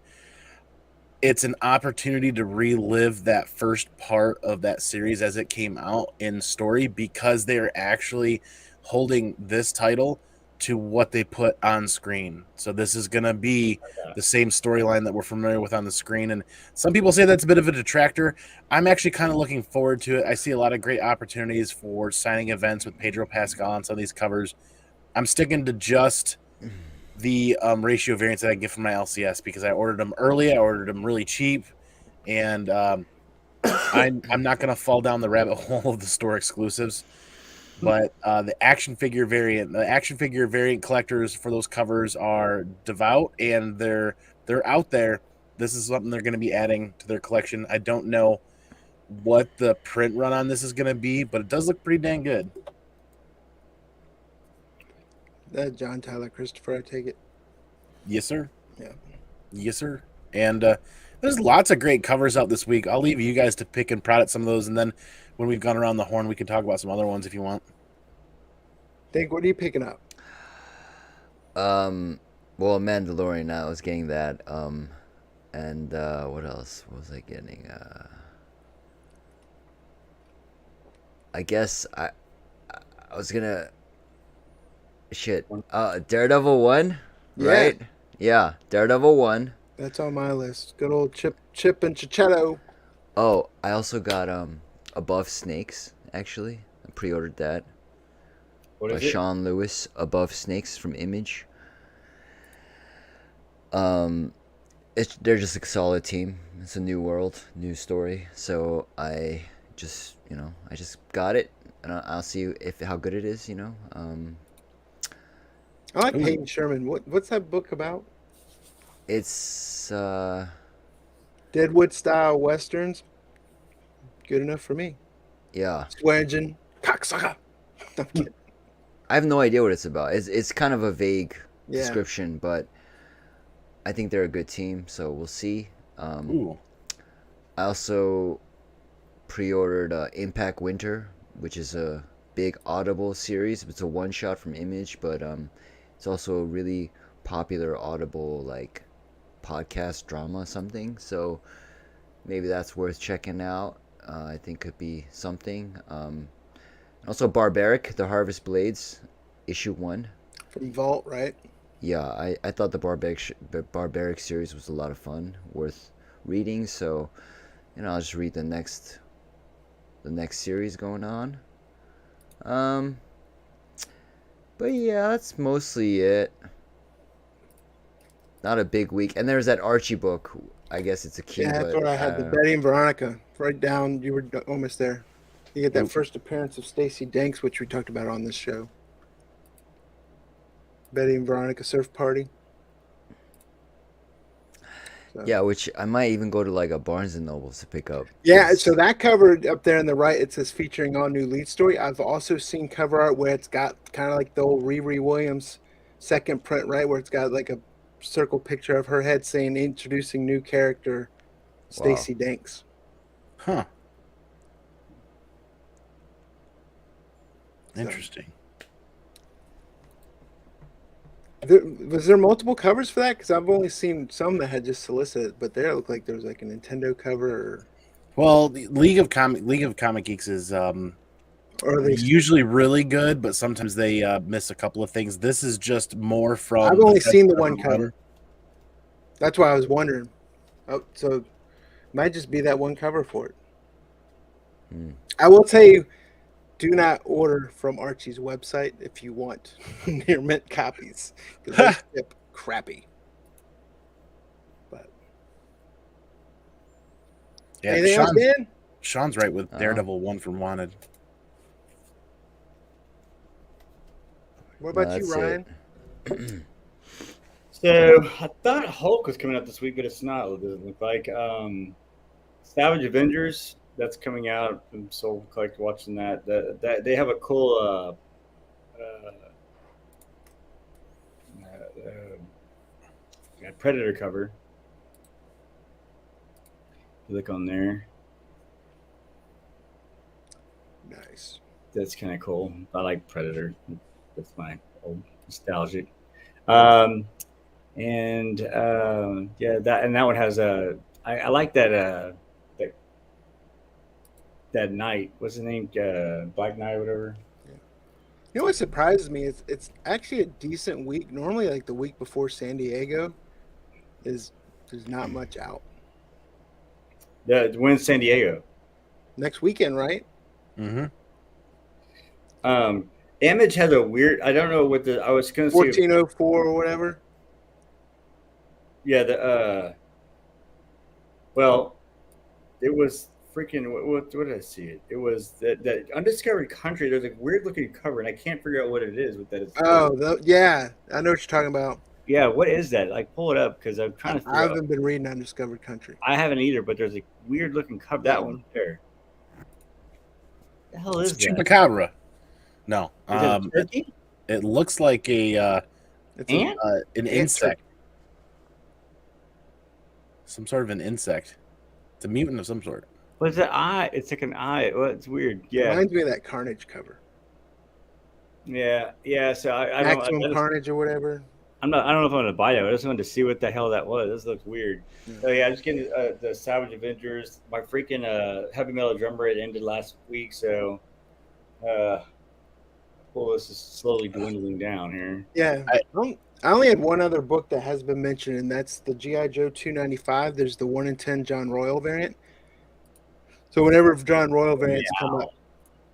it's an opportunity to relive that first part of that series as it came out in story, because they're actually holding this title to what they put on screen. So this is going to be the same storyline that we're familiar with on the screen, and some people say that's a bit of a detractor. I'm actually kind of looking forward to it. I see a lot of great opportunities for signing events with Pedro Pascal on some of these covers. I'm sticking to just the ratio variants that I get from my LCS because I ordered them early. I ordered them really cheap, and I'm not going to fall down the rabbit hole of the store exclusives. But the action figure variant collectors for those covers are devout, and they're out there. This is something they're going to be adding to their collection. I don't know what the print run on this is going to be, but it does look pretty dang good. That John Tyler Christopher, I take it. Yes, sir. Yeah. Yes, sir. And there's lots of great covers out this week. I'll leave you guys to pick and prod at some of those, and then when we've gone around the horn, we can talk about some other ones if you want. Think, what are you picking up? Well, Mandalorian. I was getting that. And what else was I getting? I guess I was gonna. Shit. Daredevil 1, right? Yeah, Daredevil 1. That's on my list. Good old Chip and Chichetto. Oh, I also got Above Snakes, actually. I pre-ordered that. What By is it? Sean Lewis, Above Snakes from Image. They're just a solid team. It's a new world, new story. So I just got it, and I'll see how good it is. I like Peyton Sherman. What's that book about? It's Deadwood style westerns. Good enough for me. yeah. Swearingen, cocksucker. I'm kidding. I have no idea what it's about. It's kind of a vague Yeah. description, but I think they're a good team, so we'll see. Ooh. I also pre-ordered Impact Winter, which is a big Audible series. It's a one-shot from Image, but it's also a really popular Audible like podcast drama something. So maybe that's worth checking out. I think could be something. Also Barbaric, The Harvest Blades, issue 1. From Vault, right? Yeah, I thought the Barbaric series was a lot of fun, worth reading. So, I'll just read the next series going on. But yeah, that's mostly it. Not a big week. And there's that Archie book. I guess it's a key. Yeah, that's but what I had. The Betty and Veronica. Right down. You were almost there. You get that first appearance of Stacey Danks, which we talked about on this show. Betty and Veronica Surf Party. So. Yeah, which I might even go to like a Barnes and Nobles to pick up. Yeah, so that cover up there on the right, it says featuring all new lead story. I've also seen cover art where it's got kind of like the old Riri Williams second print, right, where it's got like a circle picture of her head saying introducing new character Stacy Danks. Huh. Interesting. Was there multiple covers for that? Because I've only seen some that had just solicited, but there it looked like there was like a Nintendo cover. Or... Well, the League of Comic Geeks is usually really good, but sometimes they miss a couple of things. This is just more from. I've only seen the one cover. That's why I was wondering. Oh, so it might just be that one cover for it. I will tell you, do not order from Archie's website if you want near mint copies, because they ship crappy. But yeah, anything else, Dan? Sean's right with Daredevil 1 from Wanted. What about you, Ryan? So I thought Hulk was coming out this week, but it's not. It doesn't look like. Savage Avengers, that's coming out. I'm so like watching that. That they have a cool Predator cover. Look on there. Nice. That's kind of cool. I like Predator. That's my old nostalgic. Yeah, that one has a. I like that that Knight. What's his name? Black Knight or whatever. Yeah. You know what surprises me is it's actually a decent week. Normally, like the week before San Diego, there's not much out. When's San Diego? Next weekend, right? Mm-hmm. Image has a weird. I don't know what I was going to say. 1404 or whatever. Yeah. Well, it was freaking. What did I see? It was that Undiscovered Country. There's a weird looking cover, and I can't figure out what it is. What that is. Oh, yeah. I know what you're talking about. Yeah, what is that? Like, pull it up because I'm trying to. I haven't been reading Undiscovered Country. I haven't either, but there's a weird looking cover. That one there. The hell is it's that? Chupacabra. No, Is it a turkey? It looks like an insect. Some sort of an insect. It's a mutant of some sort. What's the eye? It's like an eye. Well, it's weird. Yeah, reminds me of that Carnage cover. Yeah. So I Maximum Carnage or whatever. I don't know if I'm gonna buy that. I just wanted to see what the hell that was. This looks weird. Yeah. So yeah, I'm just getting the Savage Avengers. My freaking heavy metal drummer. It ended last week, so this is slowly dwindling down here. Yeah, I only had one other book that has been mentioned, and that's the G.I. Joe 295. There's the 1 in 10 John Royal variant. So whenever John Royal variants come up,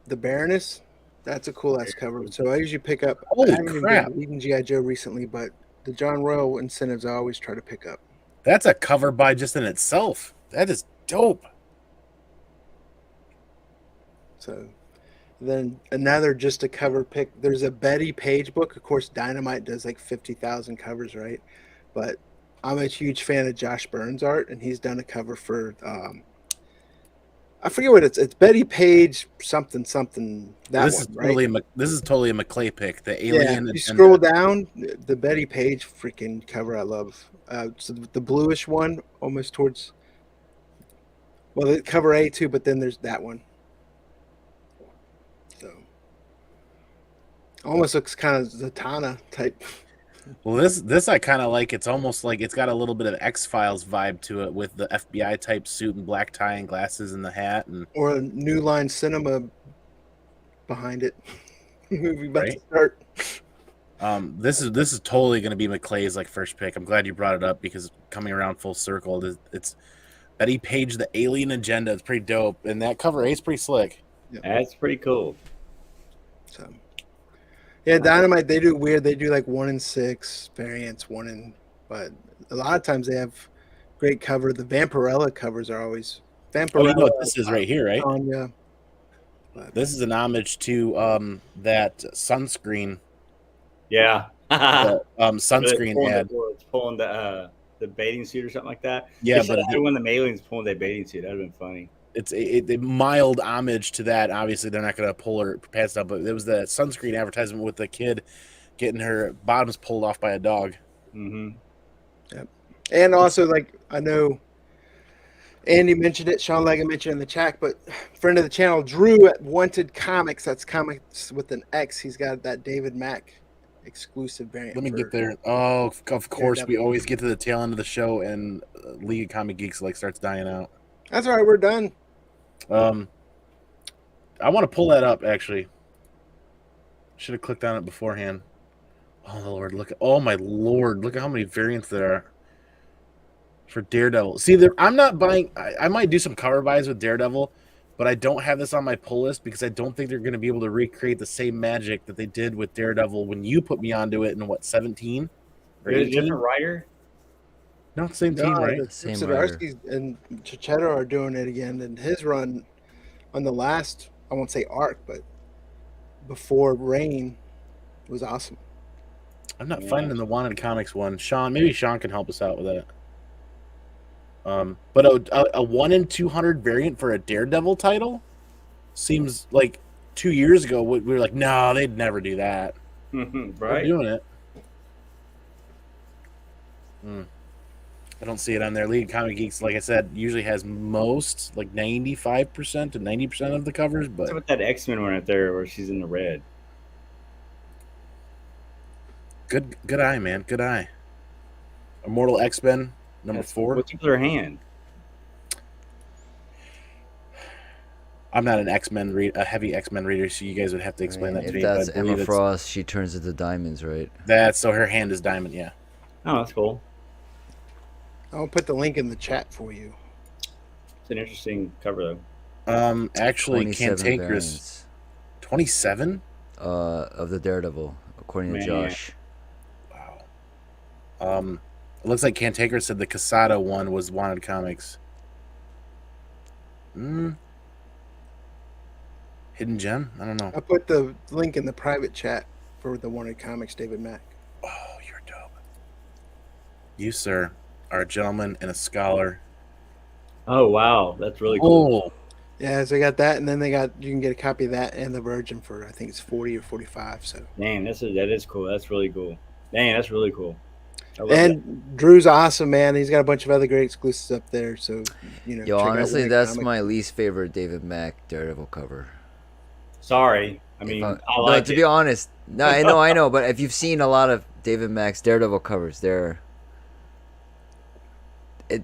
the Baroness, that's a cool ass cover. So I usually pick up. Holy I haven't crap! been reading G.I. Joe recently, but the John Royal incentives I always try to pick up. That's a cover by just in itself. That is dope. So then another just a cover pick. There's a Betty Page book. Of course, Dynamite does like 50,000 covers, right? But I'm a huge fan of Josh Burns' art, and he's done a cover for I forget what it's Betty Page something. This is totally a McClay pick. The Alien. Yeah, you scroll down, the Betty Page freaking cover I love. So the bluish one, almost towards. Well, the cover A too, but then there's that one. So almost looks kind of Zatanna type. Well, this I kind of like. It's almost like it's got a little bit of X-Files vibe to it with the FBI type suit and black tie and glasses and the hat and or a New Line Cinema behind it. Movie about to start. This is totally going to be McClay's like first pick. I'm glad you brought it up because coming around full circle, it's Betty Page, the Alien Agenda. It's pretty dope, and that cover A is pretty slick. Yep. That's pretty cool. So. Yeah, Dynamite, they do weird. They do like 1 in 6 variants, but a lot of times they have great cover. The Vampirella covers are always Vampirella. Oh, you know what this is right here, right? Yeah. This is an homage to that sunscreen. Yeah, sunscreen ad. It's pulling the bathing suit or something like that. Yeah, They but said one of the aliens pulling their bathing suit. That'd have been funny. it's a mild homage to that. Obviously, they're not going to pull her pants down, but it was the sunscreen advertisement with the kid getting her bottoms pulled off by a dog. Mm-hmm. Yep. And also, like, I know Andy mentioned it, Sean Leggett mentioned it in the chat, but friend of the channel, Drew at Wanted Comics, that's comics with an X. He's got that David Mack exclusive variant. Let me get there. Oh, of course, we Daredevil. always get to the tail end of the show, and League of Comic Geeks like starts dying out. That's all right. We're done. I want to pull that up, actually. Should have clicked on it beforehand. Oh, Lord, oh, my Lord. Look at how many variants there are for Daredevil. See, I'm not buying... I might do some cover buys with Daredevil, but I don't have this on my pull list because I don't think they're going to be able to recreate the same magic that they did with Daredevil when you put me onto it in, 17? Or Is it a 18? different writer? No, it's the same team, right? Same Zdarsky and Cicchetto are doing it again, and his run on the last, I won't say arc, but before Rain was awesome. I'm not finding the Wanted Comics one. Maybe Sean can help us out with that. But a 1 in 200 variant for a Daredevil title seems like 2 years ago we were like, no, they'd never do that. Right. They're doing it. I don't see it on there. League of Comic Geeks, like I said, usually has most, like 95% to 90% of the covers. But what's with that X-Men one right there where she's in the red? Good eye, man. Good eye. Immortal X-Men number 4. What's with her hand? I'm not an a heavy X-Men reader, so you guys would have to explain that to me. If that's Emma Frost, she turns into diamonds, right? So her hand is diamond, yeah. Oh, that's cool. I'll put the link in the chat for you. It's an interesting cover, though. Actually, Cantankerous. 27? Of the Daredevil, according to Josh. Wow. It looks like Cantankerous said the Casada one was Wanted Comics. Hidden Gem? I don't know. I put the link in the private chat for the Wanted Comics, David Mack. Oh, you're dope. You, sir, are a gentleman and a scholar. Oh, wow. That's really cool. Oh. Yeah, so they got that, and then you can get a copy of that and the Virgin for, I think it's 40 or 45. So dang, that is cool. That's really cool. Dang, that's really cool. And Drew's awesome, man. He's got a bunch of other great exclusives up there. So, Yo, honestly, that's my least favorite David Mack Daredevil cover. Sorry. I mean, I like to be honest, no, I know. But if you've seen a lot of David Mack's Daredevil covers, it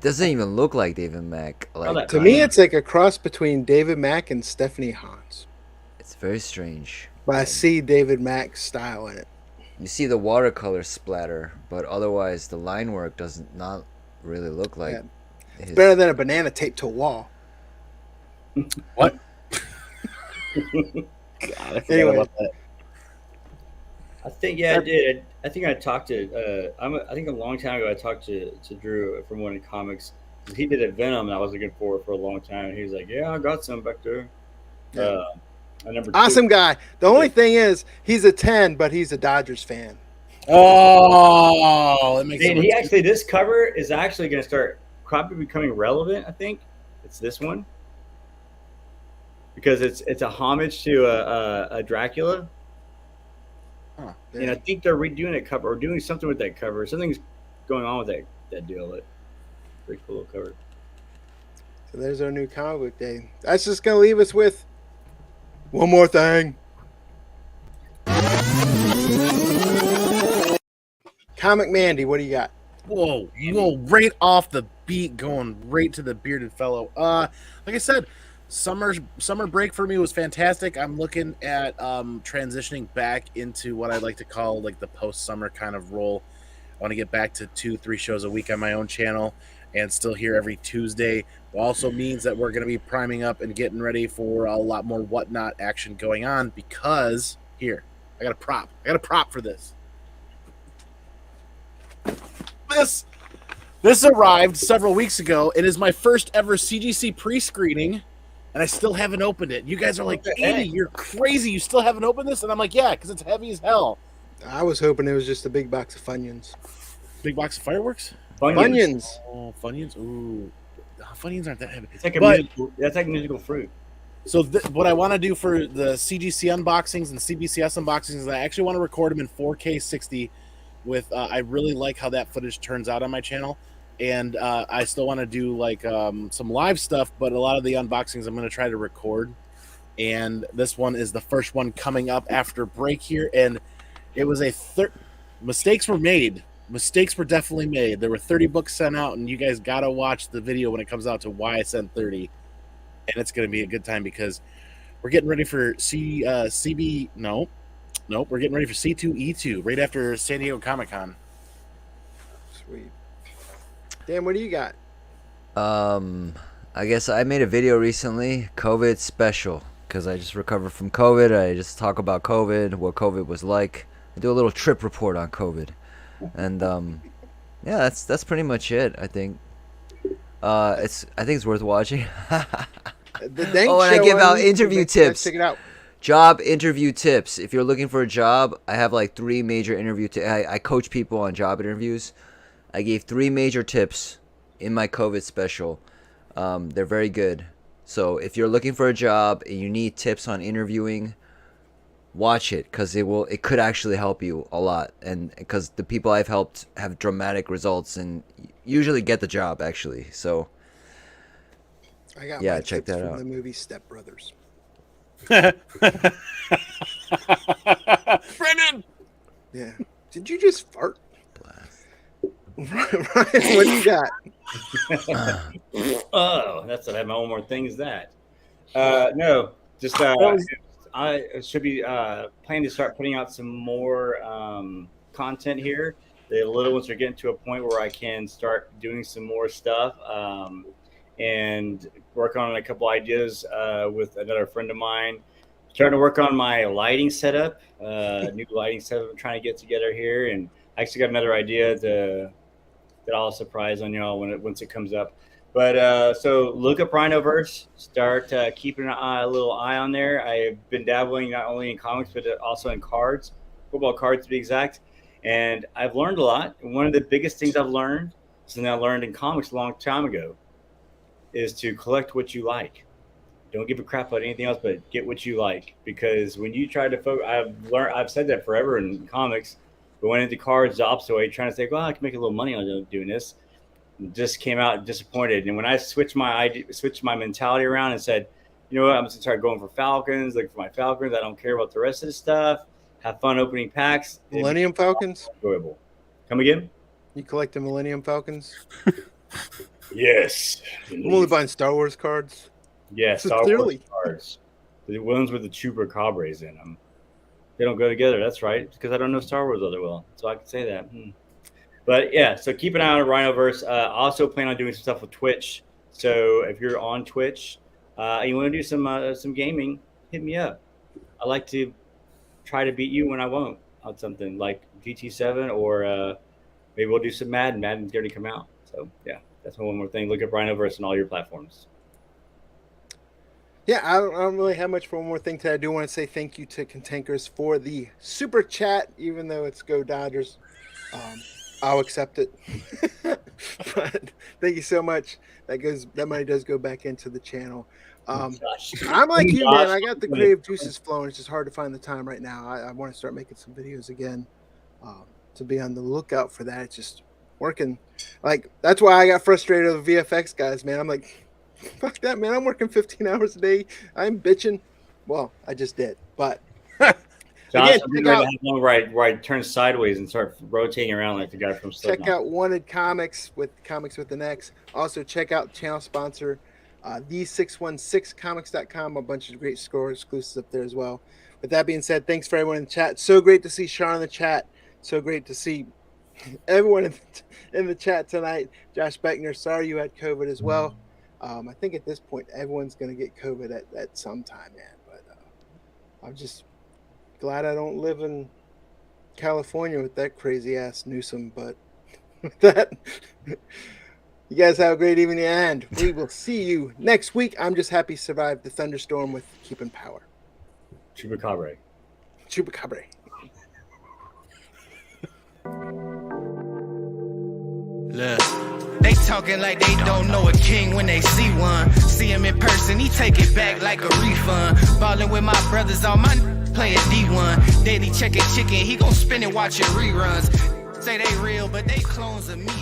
doesn't even look like David Mack. Like to me, it's like a cross between David Mack and Stephanie Hans. It's very strange. But I see David Mack's style in it. You see the watercolor splatter, but otherwise the line work does not really look like. It's better than a banana taped to a wall. What? God, anyway, about that. I think I did. I think I talked to. I think a long time ago I talked to Drew from Wanted Comics. He did a Venom that I was looking for a long time, and he was like, "Yeah, I got some back there." Yeah. Awesome guy. The only thing is, he's a 10, but he's a Dodgers fan. Oh, that makes sense. This cover is actually going to start probably becoming relevant. I think it's this one because it's a homage to a Dracula. Huh. And I think they're redoing that cover or doing something with that cover. Something's going on with that deal. Pretty cool little cover. So there's our new comic book day. That's just going to leave us with one more thing. Comic Mandy, what do you got? Whoa, right off the beat, going right to the bearded fellow. Like I said, summer break for me was fantastic. I'm looking at transitioning back into what I'd like to call like the post-summer kind of role. I want to get back to 2-3 shows a week on my own channel and still here every Tuesday. It also means that we're going to be priming up and getting ready for a lot more whatnot action going on because here, I got a prop for this. This arrived several weeks ago. It is my first ever CGC pre-screening, and I still haven't opened it. You guys are like, Andy, you're crazy. You still haven't opened this? And I'm like, yeah, because it's heavy as hell. I was hoping it was just a big box of Funyuns. Big box of fireworks. Funyuns. Funyuns. Oh, Funyuns. Ooh, Funyuns aren't that heavy. It's like a But musical. That's like musical fruit. so what I want to do for the CGC unboxings and CBCS unboxings is I actually want to record them in 4K 60. With I really like how that footage turns out on my channel, and I still want to do like some live stuff. But a lot of the unboxings I'm going to try to record, and this one is the first one coming up after break here, and it was mistakes were made. Mistakes were definitely made. There were 30 books sent out, and you guys gotta watch the video when it comes out to why I sent 30, and it's gonna be a good time because we're getting ready for CB. Nope, we're getting ready for C2E2 right after San Diego Comic-Con. Sweet. Dan, what do you got? I guess I made a video recently, COVID special, because I just recovered from COVID. I just talk about COVID, what COVID was like. I do a little trip report on COVID, and yeah, that's pretty much it. I think I think it's worth watching. The Dank Oh, and I Show give on out YouTube. interview Make sure you guys tips. Check it out. Job interview tips. If you're looking for a job, I have like 3 major interview tips. I coach people on job interviews. I gave 3 major tips in my COVID special. They're very good. So if you're looking for a job and you need tips on interviewing, watch it because it could actually help you a lot. And because the people I've helped have dramatic results and usually get the job actually. So I got yeah, my check tips that from out. the movie Step Brothers. Brendan! Yeah. Did you just fart? Ryan, what do you got? Oh, that's what I have my own more thing is that. No, just I should be planning to start putting out some more content here. The little ones are getting to a point where I can start doing some more stuff and work on a couple ideas with another friend of mine. Starting to work on my lighting setup, new lighting setup I'm trying to get together here, and I actually got another idea that I'll surprise on y'all once it comes up. But so look up Rhinoverse. Start keeping a little eye on there. I've been dabbling not only in comics but also in cards, football cards to be exact. And I've learned a lot. And one of the biggest things I've learned, something I learned in comics a long time ago, is to collect what you like. Don't give a crap about anything else, but get what you like. Because when you try to focus, I've said that forever in comics. But when into cards, the opposite way, trying to say, well, I can make a little money on doing this, just came out disappointed. And when I switched my mentality around and said, you know what, I'm just gonna start going for Falcons, looking for my Falcons. I don't care about the rest of the stuff. Have fun opening packs. Millennium Falcons? Enjoyable. Come again? You collect the Millennium Falcons? Yes. I'm only buying Star Wars cards. Yeah, Star Sincerely. Wars cards. The ones with the chupacabras in them. They don't go together. That's right. Because I don't know Star Wars other well, so I can say that. But yeah, so keep an eye on Rhinoverse. Also plan on doing some stuff with Twitch. So if you're on Twitch and you want to do some gaming, hit me up. I like to try to beat you when I won't on something like GT7 or maybe we'll do some Madden. Madden's going to come out. So yeah, that's one more thing. Look up Rhinoverse on all your platforms. Yeah, I don't really have much for one more thing today. I do want to say thank you to Contankers for the super chat, even though it's Go Dodgers. I'll accept it. But thank you so much. That money does go back into the channel. I'm like you, man. I got the creative juices flowing. It's just hard to find the time right now. I want to start making some videos again. To be on the lookout for that. It's just working. Like, that's why I got frustrated with VFX guys, man. I'm like, fuck that, man. I'm working 15 hours a day. I'm bitching. Well, I just did. But Josh, again, where I turn sideways and start rotating around like the guy from Slipknot. Check out Wanted Comics with an X. Also, check out channel sponsor, the616comics.com. A bunch of great score exclusives up there as well. With that being said, thanks for everyone in the chat. So great to see Sean in the chat. So great to see everyone in the chat tonight. Josh Beckner, sorry you had COVID as well. I think at this point, everyone's going to get COVID at some time, man. But I'm just glad I don't live in California with that crazy ass Newsom. But with that, you guys have a great evening, and we will see you next week. I'm just happy to survive the thunderstorm with keeping power. Chupacabra. Chupacabra. Look. They talking like they don't know a king when they see one. See him in person, he take it back like a refund. Ballin' with my brothers, all my playing D1. Daily checking chicken, he gon' spin it watching reruns. Say they real, but they clones of me.